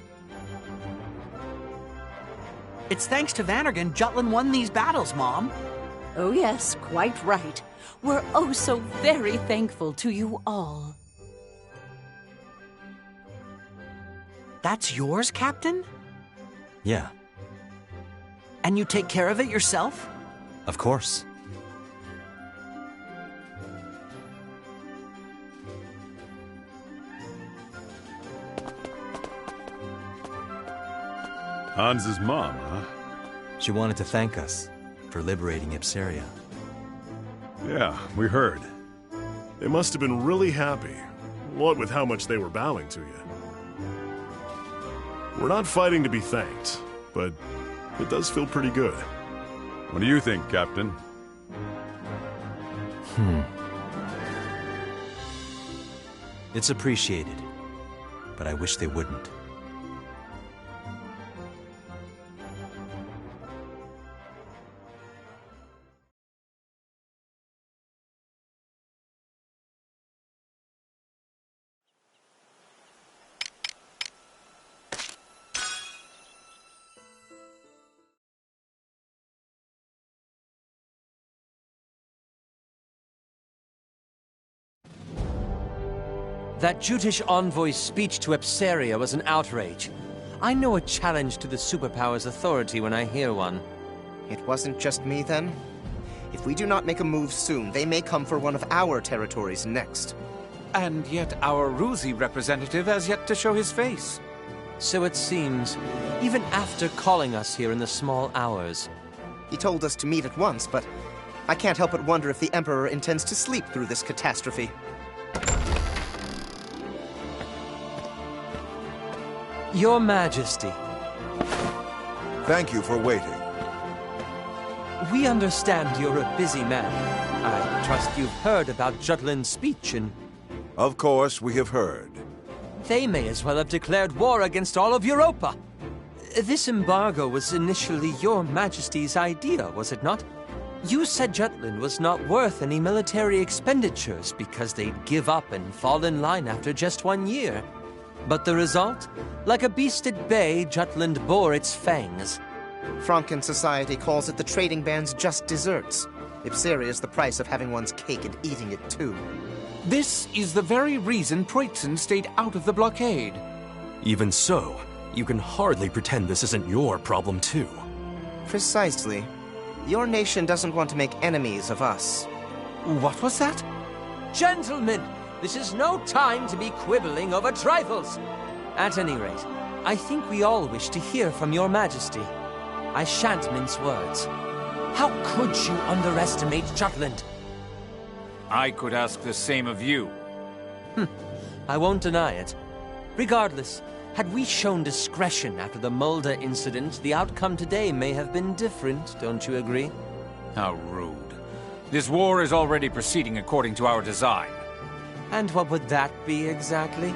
[SPEAKER 18] It's thanks to Vannergan Jutland won these battles, Mom.
[SPEAKER 7] Oh yes, quite right. We're oh so very thankful to you all.
[SPEAKER 18] That's yours, Captain?
[SPEAKER 14] Yeah,
[SPEAKER 18] And you take care of it yourself?
[SPEAKER 14] of course.
[SPEAKER 20] Hans's mom, huh?
[SPEAKER 14] She wanted to thank us for liberating Ipsaria.
[SPEAKER 20] Yeah, we heard. They must have been really happy, what with how much they were bowing to you. We're not fighting to be thanked, but it does feel pretty good. What do you think, Captain?
[SPEAKER 14] It's appreciated, but I wish they wouldn't.
[SPEAKER 21] That Jutish envoy's speech to Ipsaria was an outrage. I know a challenge to the superpower's authority when I hear one.
[SPEAKER 4] It wasn't just me, then? If we do not make a move soon, they may come for one of our territories next.
[SPEAKER 24] And yet our Ruzi representative has yet to show his face.
[SPEAKER 21] So it seems, even after calling us here in the small hours.
[SPEAKER 4] He told us to meet at once, but I can't help but wonder if the Emperor intends to sleep through this catastrophe.
[SPEAKER 21] Your Majesty.
[SPEAKER 12] Thank you for waiting.
[SPEAKER 21] We understand you're a busy man. I trust you've heard about Jutland's speech and...
[SPEAKER 12] Of course, we have heard.
[SPEAKER 21] They may as well have declared war against all of Europa. This embargo was initially your Majesty's idea, was it not? You said Jutland was not worth any military expenditures because they'd give up and fall in line after just 1 year. But the result? Like a beast at bay, Jutland bore its fangs.
[SPEAKER 4] Franken society calls it the trading band's just desserts. Ipsaria is the price of having one's cake and eating it too.
[SPEAKER 24] This is the very reason Preutzen stayed out of the blockade.
[SPEAKER 1] Even so, you can hardly pretend this isn't your problem too.
[SPEAKER 4] Precisely. Your nation doesn't want to make enemies of us.
[SPEAKER 24] What was that?
[SPEAKER 21] Gentlemen, this is no time to be quibbling over trifles. At any rate, I think we all wish to hear from your Majesty. I shan't mince words. How could you underestimate Jutland?
[SPEAKER 24] I could ask the same of you.
[SPEAKER 21] I won't deny it. Regardless, had we shown discretion after the Mulder incident, the outcome today may have been different, don't you agree?
[SPEAKER 24] How rude. This war is already proceeding according to our design.
[SPEAKER 21] And what would that be exactly?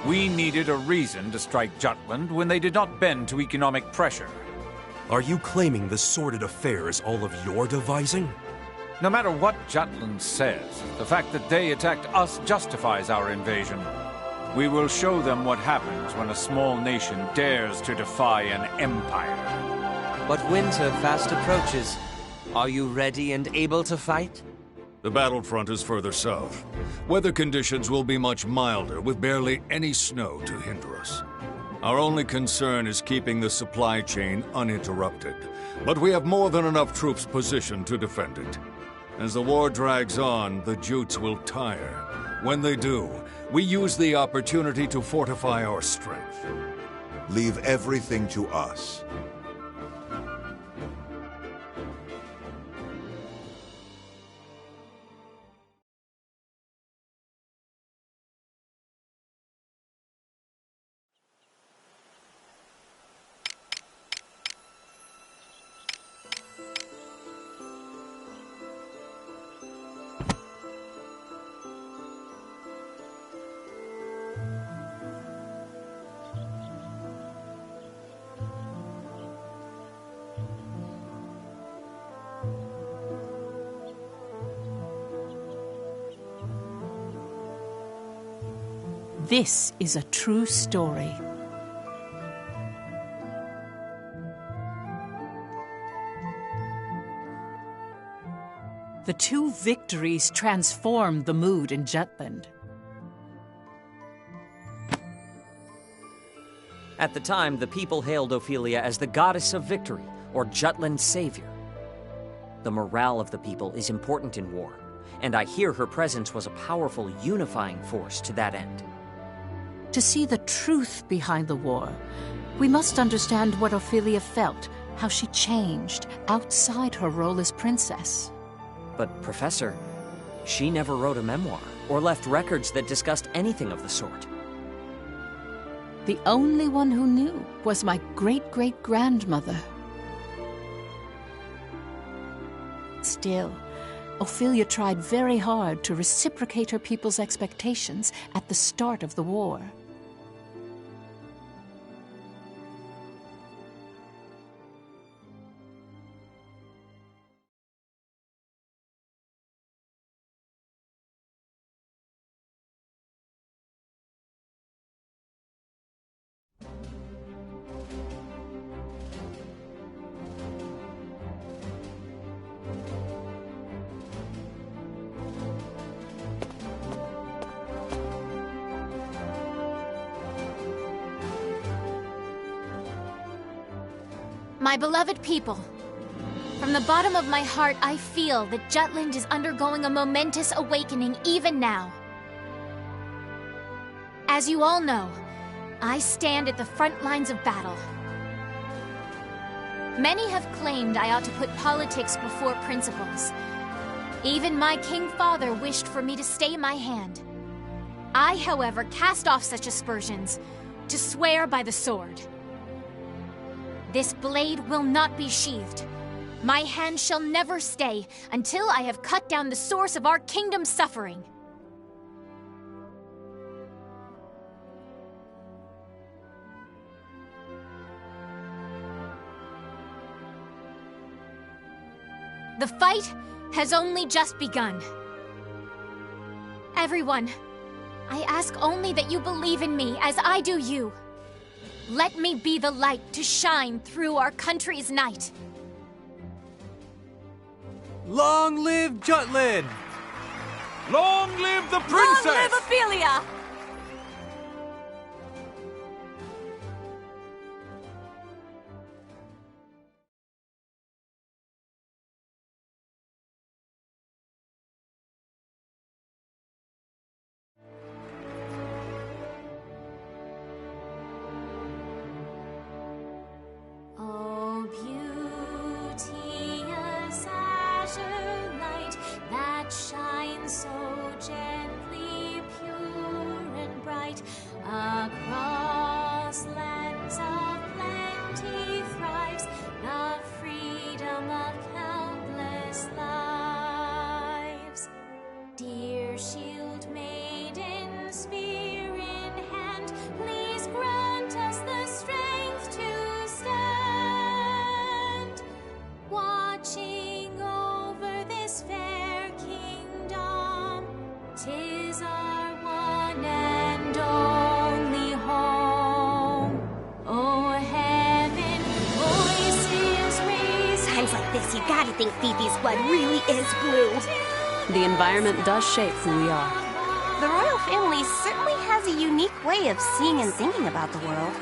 [SPEAKER 24] We needed a reason to strike Jutland when they did not bend to economic pressure.
[SPEAKER 1] Are you claiming this sordid affair is all of your devising?
[SPEAKER 24] No matter what Jutland says, the fact that they attacked us justifies our invasion. We will show them what happens when a small nation dares to defy an empire.
[SPEAKER 21] But winter fast approaches. Are you ready and able to fight?
[SPEAKER 3] The battlefront is further south. Weather conditions will be much milder, with barely any snow to hinder us. Our only concern is keeping the supply chain uninterrupted, but we have more than enough troops positioned to defend it. As the war drags on, the Jutes will tire. When they do, we use the opportunity to fortify our strength.
[SPEAKER 12] Leave everything to us.
[SPEAKER 7] This is a true story. The two victories transformed the mood in Jutland.
[SPEAKER 10] At the time, the people hailed Ophelia as the goddess of victory, or Jutland's savior. The morale of the people is important in war, and I hear her presence was a powerful unifying force to that end.
[SPEAKER 7] To see the truth behind the war, we must understand what Ophelia felt, how she changed outside her role as princess.
[SPEAKER 10] But, Professor, she never wrote a memoir or left records that discussed anything of the sort.
[SPEAKER 7] The only one who knew was my great-great-grandmother. Still, Ophelia tried very hard to reciprocate her people's expectations at the start of the war.
[SPEAKER 9] My beloved people, from the bottom of my heart, I feel that Jutland is undergoing a momentous awakening even now. As you all know, I stand at the front lines of battle. Many have claimed I ought to put politics before principles. Even my king father wished for me to stay my hand. I, however, cast off such aspersions to swear by the sword. This blade will not be sheathed. My hand shall never stay until I have cut down the source of our kingdom's suffering. The fight has only just begun. Everyone, I ask only that you believe in me as I do you. Let me be the light to shine through our country's night.
[SPEAKER 14] Long live Jutland!
[SPEAKER 3] Long live the princess!
[SPEAKER 9] Long live Ophelia!
[SPEAKER 11] Oh, beauteous azure light that shines so gently, pure and bright, across lands of plenty thrives the freedom of countless lives. Dear shield maiden, spear in hand, please grant us the strength to stand, watching over this fair kingdom. 'Tis our one and only home. Oh, heaven, voices raise.
[SPEAKER 13] Times like this, you gotta think Fifi's blood really is blue.
[SPEAKER 22] The environment does shape who we are.
[SPEAKER 13] The royal family certainly has a unique way of seeing and thinking about the world.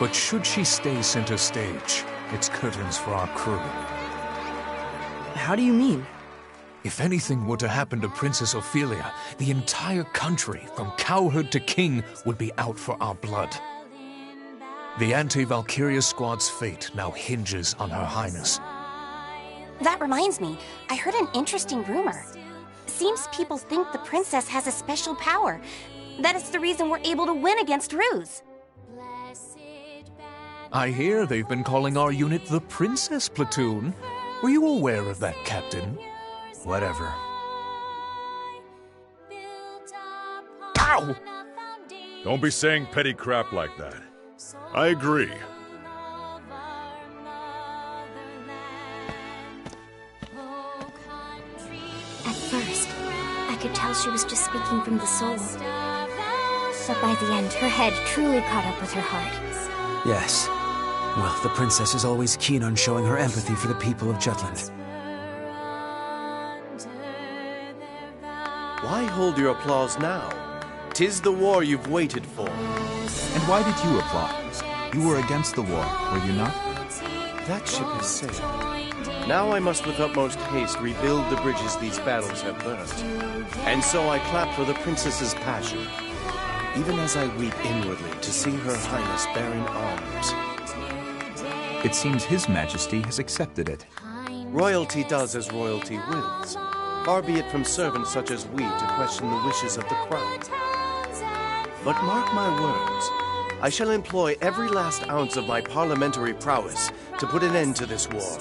[SPEAKER 23] But should she stay center stage, it's curtains for our crew.
[SPEAKER 2] How do you mean?
[SPEAKER 23] If anything were to happen to Princess Ophelia, the entire country, from cowherd to king, would be out for our blood. The anti-Valkyria squad's fate now hinges on Her Highness.
[SPEAKER 13] That reminds me, I heard an interesting rumor. Seems people think the princess has a special power. That is the reason we're able to win against Ruse.
[SPEAKER 23] I hear they've been calling our unit the Princess Platoon. Were you aware of that, Captain?
[SPEAKER 14] Whatever.
[SPEAKER 20] Ow! Don't be saying petty crap like that. I agree.
[SPEAKER 13] At first, I could tell she was just speaking from the soul.
[SPEAKER 9] But by the end, her head truly caught up with her heart.
[SPEAKER 2] Yes. Well, the princess is always keen on showing her empathy for the people of Jutland.
[SPEAKER 5] Why hold your applause now? 'Tis the war you've waited for.
[SPEAKER 24] And why did you applaud? You were against the war, were you not?
[SPEAKER 5] That ship has sailed. Now I must with utmost haste rebuild the bridges these battles have burnt. And so I clap for the princess's passion, even as I weep inwardly to see her highness bearing arms.
[SPEAKER 24] It seems His Majesty has accepted it.
[SPEAKER 5] Royalty does as royalty wills. Far be it from servants such as we to question the wishes of the crown. But mark my words, I shall employ every last ounce of my parliamentary prowess to put an end to this war.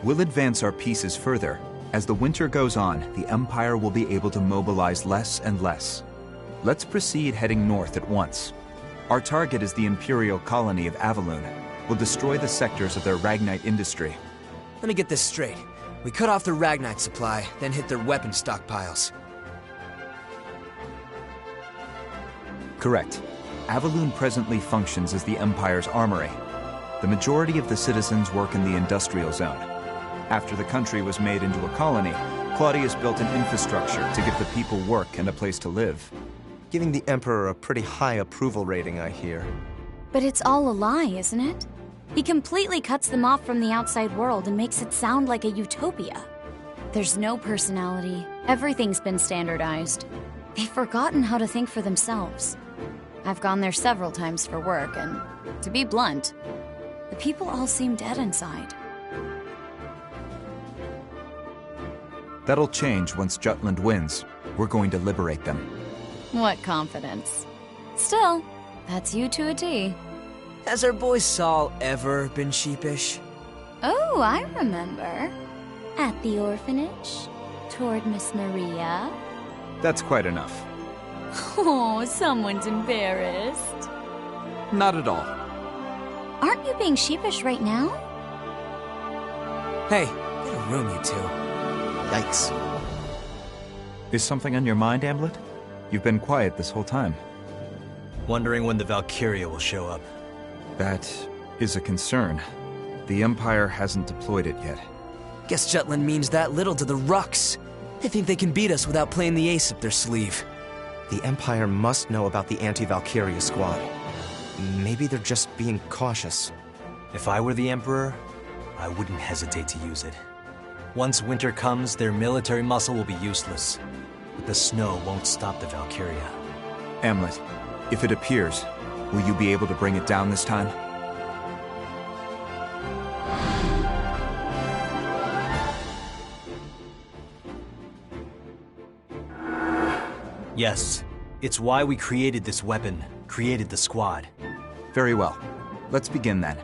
[SPEAKER 24] We'll advance our pieces further. As the winter goes on, the Empire will be able to mobilize less and less. Let's proceed heading north at once. Our target is the Imperial colony of Avaloon. We'll destroy the sectors of their Ragnite industry.
[SPEAKER 2] Let me get this straight. We cut off their Ragnite supply, then hit their weapon stockpiles.
[SPEAKER 24] Correct. Avaloon presently functions as the Empire's armory. The majority of the citizens work in the industrial zone. After the country was made into a colony, Claudius built an infrastructure to give the people work and a place to live.
[SPEAKER 4] Giving the Emperor a pretty high approval rating, I hear.
[SPEAKER 9] But it's all a lie, isn't it? He completely cuts them off from the outside world and makes it sound like a utopia. There's no personality. Everything's been standardized. They've forgotten how to think for themselves. I've gone there several times for work, and to be blunt, the people all seem dead inside.
[SPEAKER 24] That'll change once Jutland wins. We're going to liberate them.
[SPEAKER 9] What confidence. Still, that's you to a T.
[SPEAKER 2] Has our boy Saul ever been sheepish?
[SPEAKER 9] Oh, I remember. At the orphanage, toward Miss Maria.
[SPEAKER 24] That's quite enough.
[SPEAKER 9] Oh, someone's embarrassed.
[SPEAKER 24] Not at all.
[SPEAKER 9] Aren't you being sheepish right now?
[SPEAKER 2] Hey, get a room, you two.
[SPEAKER 4] Yikes.
[SPEAKER 24] Is something on your mind, Amulet? You've been quiet this whole time.
[SPEAKER 14] Wondering when the Valkyria will show up.
[SPEAKER 24] That is a concern. The Empire hasn't deployed it yet.
[SPEAKER 2] Guess Jutland means that little to the Rucks. They think they can beat us without playing the ace up their sleeve.
[SPEAKER 4] The Empire must know about the anti-Valkyria squad. Maybe they're just being cautious.
[SPEAKER 14] If I were the Emperor, I wouldn't hesitate to use it. Once winter comes, their military muscle will be useless. But the snow won't stop the Valkyria.
[SPEAKER 24] Amulet, if it appears, will you be able to bring it down this time?
[SPEAKER 14] Yes. It's why we created this weapon, created the squad.
[SPEAKER 24] Very well. Let's begin then.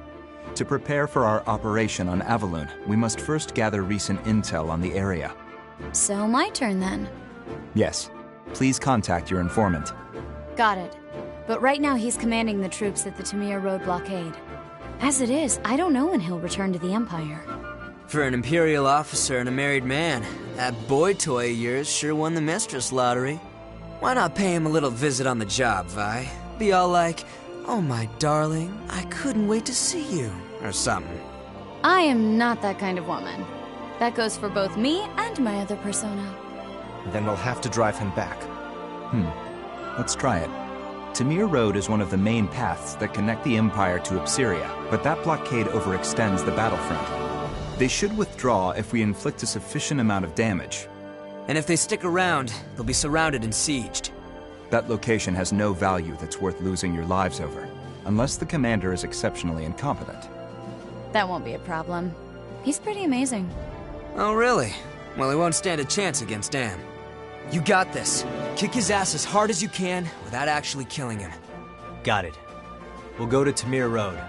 [SPEAKER 24] To prepare for our operation on Avaloon, we must first gather recent intel on the area.
[SPEAKER 9] So my turn then.
[SPEAKER 24] Yes. Please contact your informant.
[SPEAKER 9] Got it. But right now he's commanding the troops at the Tamir Road blockade. As it is, I don't know when he'll return to the Empire.
[SPEAKER 2] For an Imperial officer and a married man, that boy toy of yours sure won the mistress lottery. Why not pay him a little visit on the job, Vi? Be all like, "Oh my darling, I couldn't wait to see you," or something.
[SPEAKER 9] I am not that kind of woman. That goes for both me and my other persona.
[SPEAKER 4] Then we'll have to drive him back.
[SPEAKER 24] Let's try it. Tamir Road is one of the main paths that connect the Empire to Ipsiria, but that blockade overextends the battlefront. They should withdraw if we inflict a sufficient amount of damage.
[SPEAKER 2] And if they stick around, they'll be surrounded and sieged.
[SPEAKER 24] That location has no value that's worth losing your lives over, unless the commander is exceptionally incompetent.
[SPEAKER 9] That won't be a problem. He's pretty amazing.
[SPEAKER 2] Oh, really? Well, he won't stand a chance against Dam. You got this. Kick his ass as hard as you can without actually killing him.
[SPEAKER 14] Got it. We'll go to Tamir Road.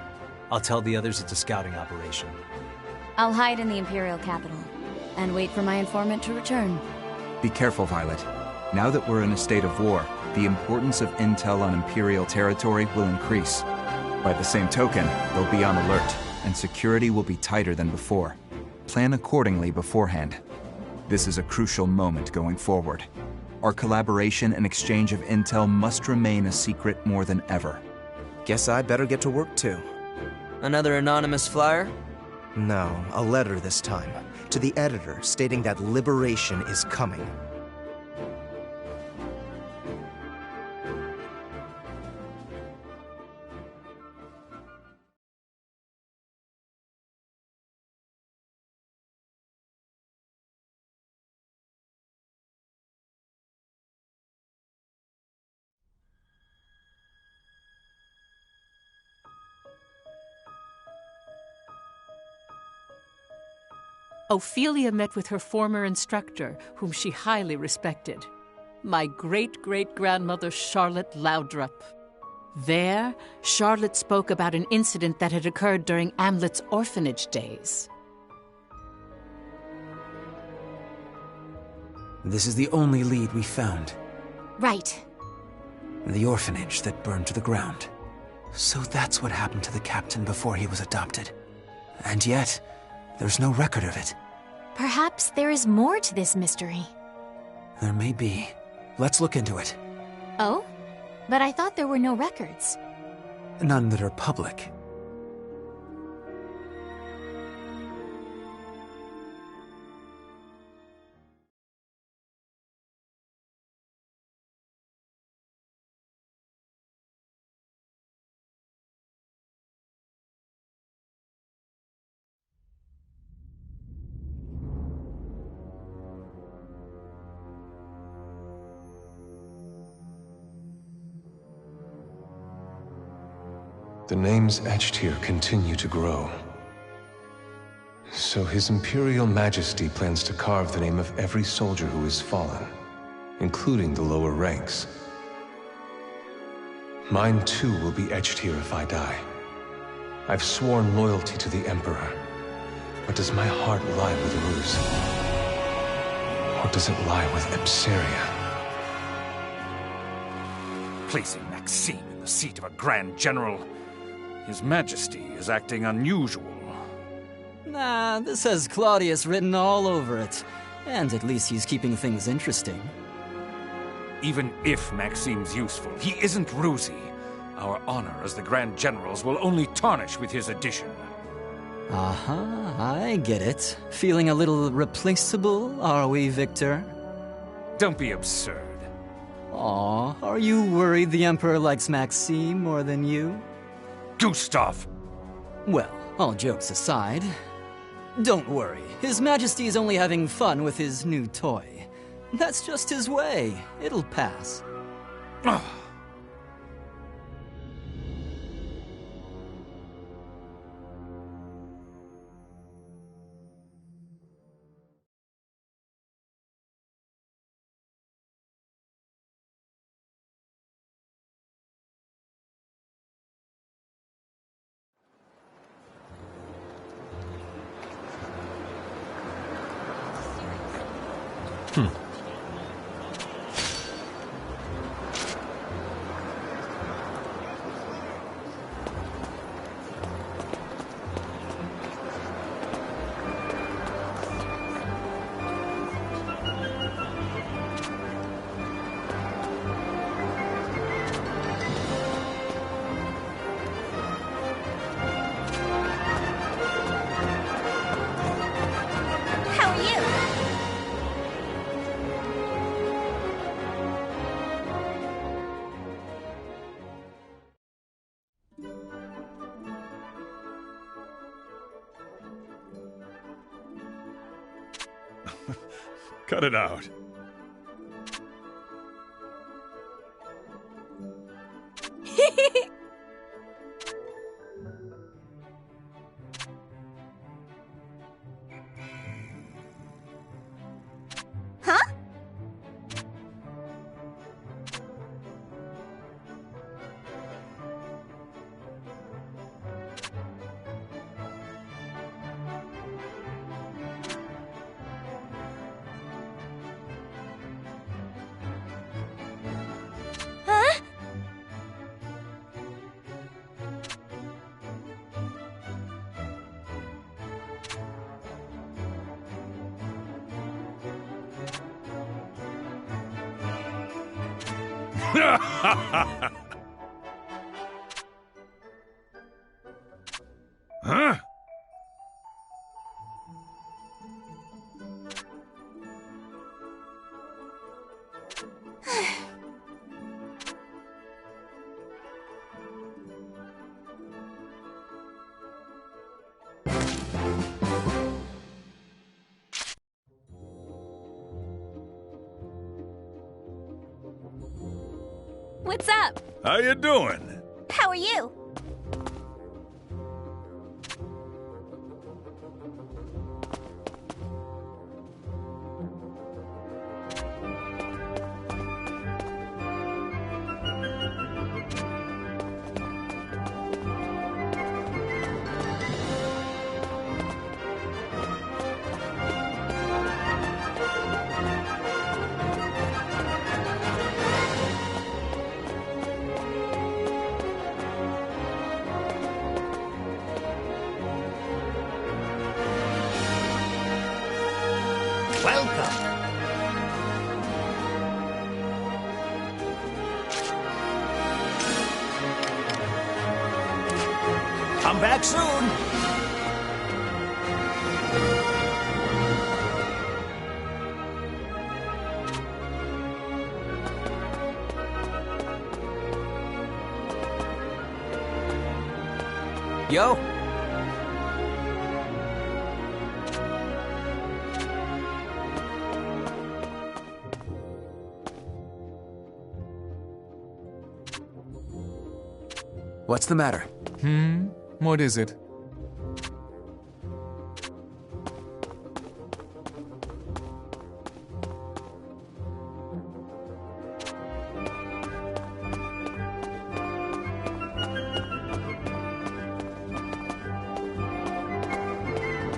[SPEAKER 14] I'll tell the others it's a scouting operation.
[SPEAKER 6] I'll hide in the Imperial capital and wait for my informant to return.
[SPEAKER 24] Be careful, Violet. Now that we're in a state of war, the importance of intel on Imperial territory will increase. By the same token, they'll be on alert, and security will be tighter than before. Plan accordingly beforehand. This is a crucial moment going forward. Our collaboration and exchange of intel must remain a secret more than ever.
[SPEAKER 4] Guess I better get to work too.
[SPEAKER 2] Another anonymous flyer?
[SPEAKER 4] No, a letter this time. To the editor, stating that liberation is coming.
[SPEAKER 7] Ophelia met with her former instructor, whom she highly respected, my great-great-grandmother Charlotte Loudrup. There, Charlotte spoke about an incident that had occurred during Amlet's orphanage days.
[SPEAKER 2] This is the only lead we found.
[SPEAKER 9] Right.
[SPEAKER 2] The orphanage that burned to the ground. So that's what happened to the captain before he was adopted. And yet, there's no record of it.
[SPEAKER 9] Perhaps there is more to this mystery.
[SPEAKER 2] There may be. Let's look into it.
[SPEAKER 9] Oh? But I thought there were no records.
[SPEAKER 2] None that are public.
[SPEAKER 8] The names etched here continue to grow. So His Imperial Majesty plans to carve the name of every soldier who has fallen, including the lower ranks. Mine too will be etched here if I die. I've sworn loyalty to the Emperor, but does my heart lie with Ruse? Or does it lie with Epsiria?
[SPEAKER 3] Placing Maxime in the seat of a Grand General, His Majesty is acting unusual.
[SPEAKER 16] Nah, this has Claudius written all over it. And at least he's keeping things interesting.
[SPEAKER 3] Even if Maxime's useful, he isn't Rusy. Our honor as the Grand Generals will only tarnish with his addition.
[SPEAKER 16] I get it. Feeling a little replaceable, are we, Victor?
[SPEAKER 3] Don't be absurd.
[SPEAKER 16] Aw, are you worried the Emperor likes Maxime more than you?
[SPEAKER 3] Gustav!
[SPEAKER 16] Well, all jokes aside, don't worry. His Majesty's only having fun with his new toy. That's just his way. It'll pass.
[SPEAKER 20] Cut it out.
[SPEAKER 3] Huh?
[SPEAKER 11] What's up?
[SPEAKER 3] How you doing?
[SPEAKER 11] How are you?
[SPEAKER 15] Welcome. Come back soon.
[SPEAKER 2] Yo. What's the matter?
[SPEAKER 23] What is it?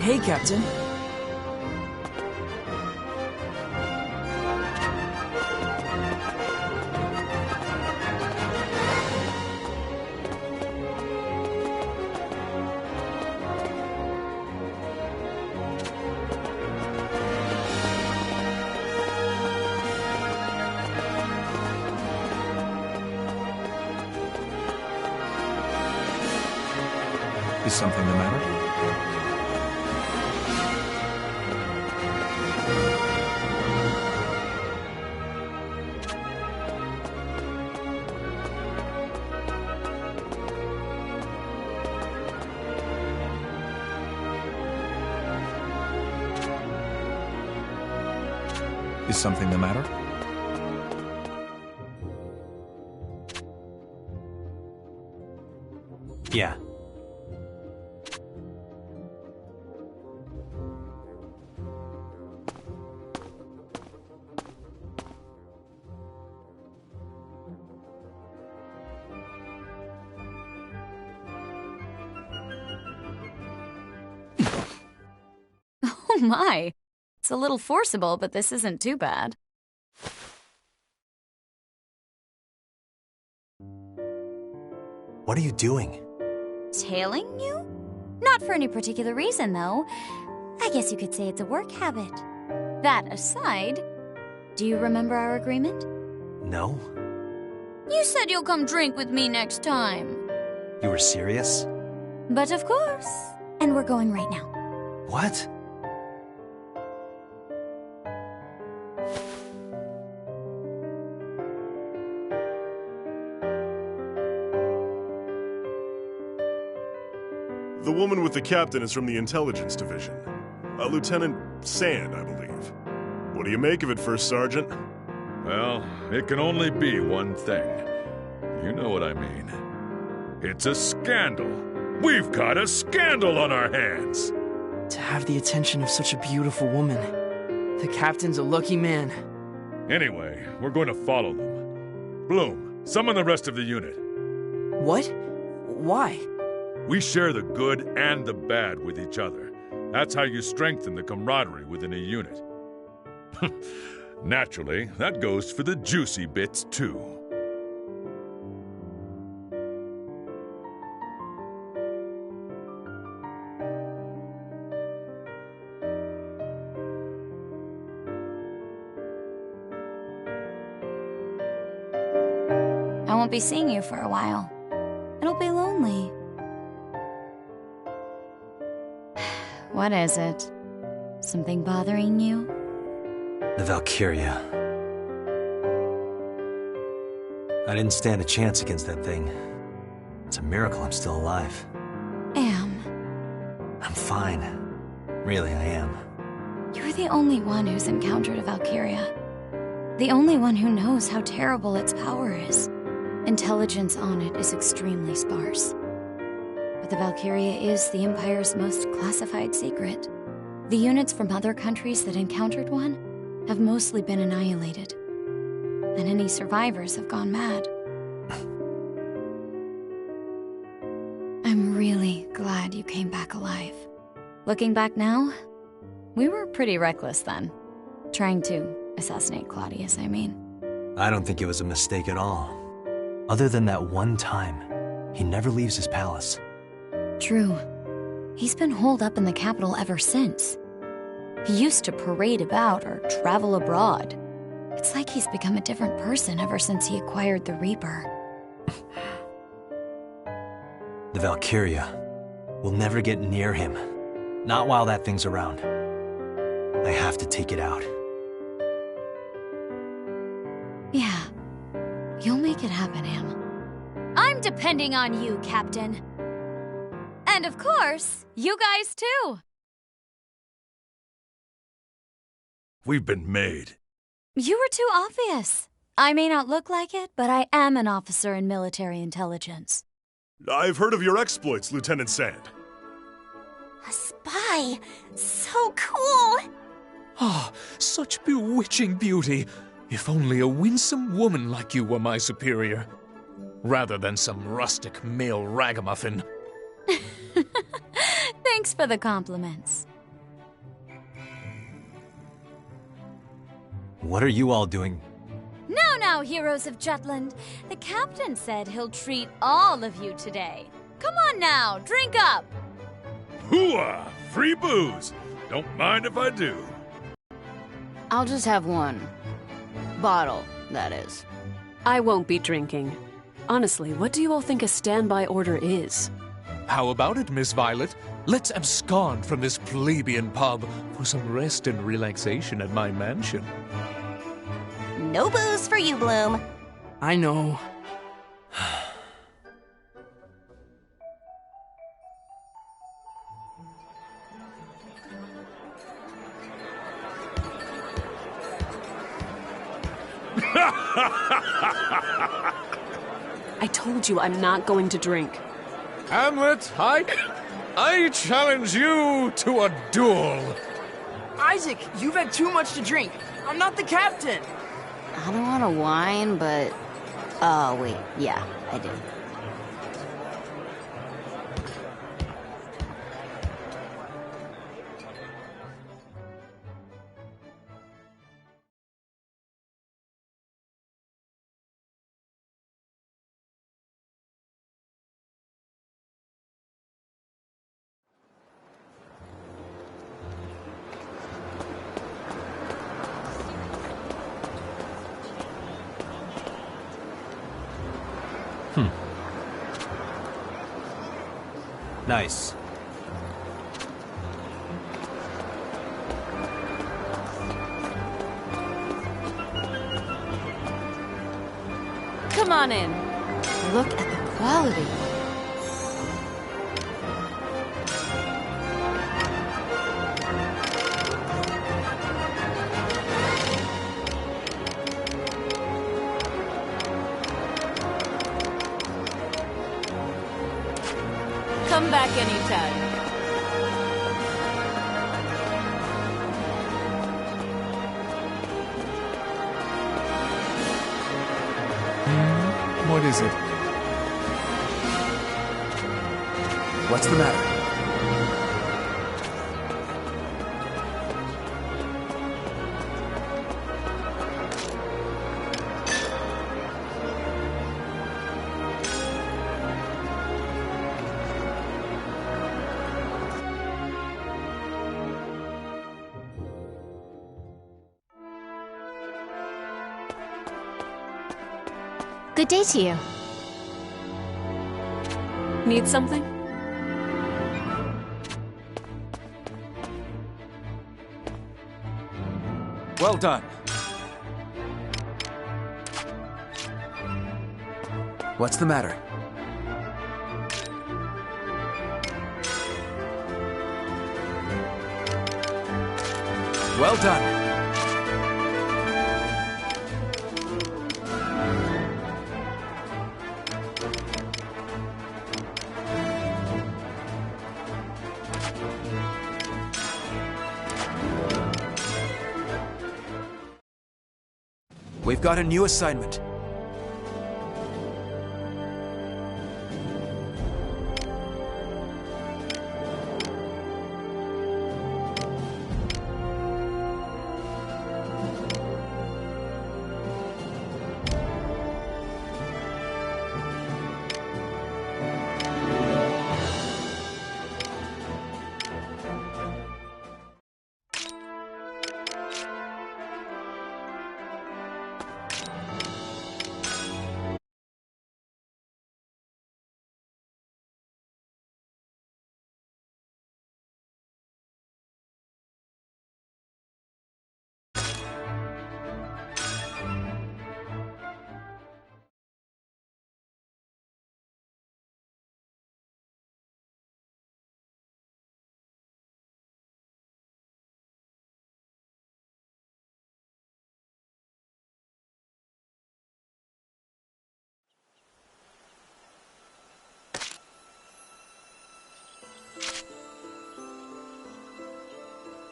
[SPEAKER 2] Hey, Captain.
[SPEAKER 23] Is something the matter? Is something the matter?
[SPEAKER 14] Yeah.
[SPEAKER 6] Oh my. It's a little forcible, but this isn't too bad.
[SPEAKER 14] What are you doing?
[SPEAKER 6] Tailing you? Not for any particular reason, though. I guess you could say it's a work habit. That aside, do you remember our agreement?
[SPEAKER 14] No?
[SPEAKER 6] You said you'll come drink with me next time.
[SPEAKER 14] You were serious?
[SPEAKER 6] But of course. And we're going right now.
[SPEAKER 14] What?
[SPEAKER 20] The woman with the captain is from the intelligence division. Lieutenant Sand, I believe. What do you make of it, First Sergeant?
[SPEAKER 3] Well, it can only be one thing. You know what I mean. It's a scandal. We've got a scandal on our hands.
[SPEAKER 2] To have the attention of such a beautiful woman. The captain's a lucky man.
[SPEAKER 3] Anyway, we're going to follow them. Bloom, summon the rest of the unit.
[SPEAKER 2] What? Why?
[SPEAKER 3] We share the good and the bad with each other. That's how you strengthen the camaraderie within a unit. Naturally, that goes for the juicy bits, too.
[SPEAKER 6] won't be seeing you for a while. It'll be lonely. What is it? Something bothering you?
[SPEAKER 14] The Valkyria. I didn't stand a chance against that thing. It's a miracle I'm still alive. I'm fine. Really, I am.
[SPEAKER 6] You're the only one who's encountered a Valkyria. The only one who knows how terrible its power is. Intelligence on it is extremely sparse. But the Valkyria is the Empire's most classified secret. The units from other countries that encountered one have mostly been annihilated. And any survivors have gone mad. I'm really glad you came back alive. Looking back now, we were pretty reckless then. Trying to assassinate Claudius, I mean.
[SPEAKER 14] I don't think it was a mistake at all. Other than that one time, he never leaves his palace.
[SPEAKER 6] True. He's been holed up in the capital ever since. He used to parade about or travel abroad. It's like he's become a different person ever since he acquired the Reaper.
[SPEAKER 14] The Valkyria will never get near him. Not while that thing's around. I have to take it out.
[SPEAKER 6] Yeah. You'll make it happen, Am.
[SPEAKER 9] I'm depending on you, Captain. And of course, you guys too.
[SPEAKER 20] We've been made.
[SPEAKER 6] You were too obvious. I may not look like it, but I am an officer in military intelligence.
[SPEAKER 20] I've heard of your exploits, Lieutenant Sand.
[SPEAKER 13] A spy! So cool!
[SPEAKER 23] Ah, such bewitching beauty. If only a winsome woman like you were my superior. Rather than some rustic male ragamuffin.
[SPEAKER 6] Thanks for the compliments.
[SPEAKER 14] What are you all doing?
[SPEAKER 9] Now, heroes of Jutland. The captain said he'll treat all of you today. Come on now, drink up.
[SPEAKER 20] Hooah! Free booze. Don't mind if I do.
[SPEAKER 22] I'll just have one. Bottle, that is.
[SPEAKER 11] I won't be drinking. Honestly, what do you all think a standby order is?
[SPEAKER 23] How about it, Miss Violet? Let's abscond from this plebeian pub for some rest and relaxation at my mansion.
[SPEAKER 13] No booze for you, Bloom.
[SPEAKER 16] I know.
[SPEAKER 11] I told you I'm not going to drink.
[SPEAKER 23] Hamlet, I challenge you to a duel.
[SPEAKER 16] Isaac, you've had too much to drink. I'm not the captain.
[SPEAKER 13] I don't want to whine, but... Oh, wait. Yeah, I do.
[SPEAKER 14] Nice.
[SPEAKER 11] Come on in.
[SPEAKER 6] Look at the quality.
[SPEAKER 11] Come back anytime.
[SPEAKER 23] What is it?
[SPEAKER 24] What's the matter?
[SPEAKER 9] Good day to you.
[SPEAKER 11] Need something?
[SPEAKER 3] Well done.
[SPEAKER 2] What's the matter?
[SPEAKER 3] Well done.
[SPEAKER 2] We've got a new assignment.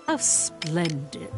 [SPEAKER 7] How splendid.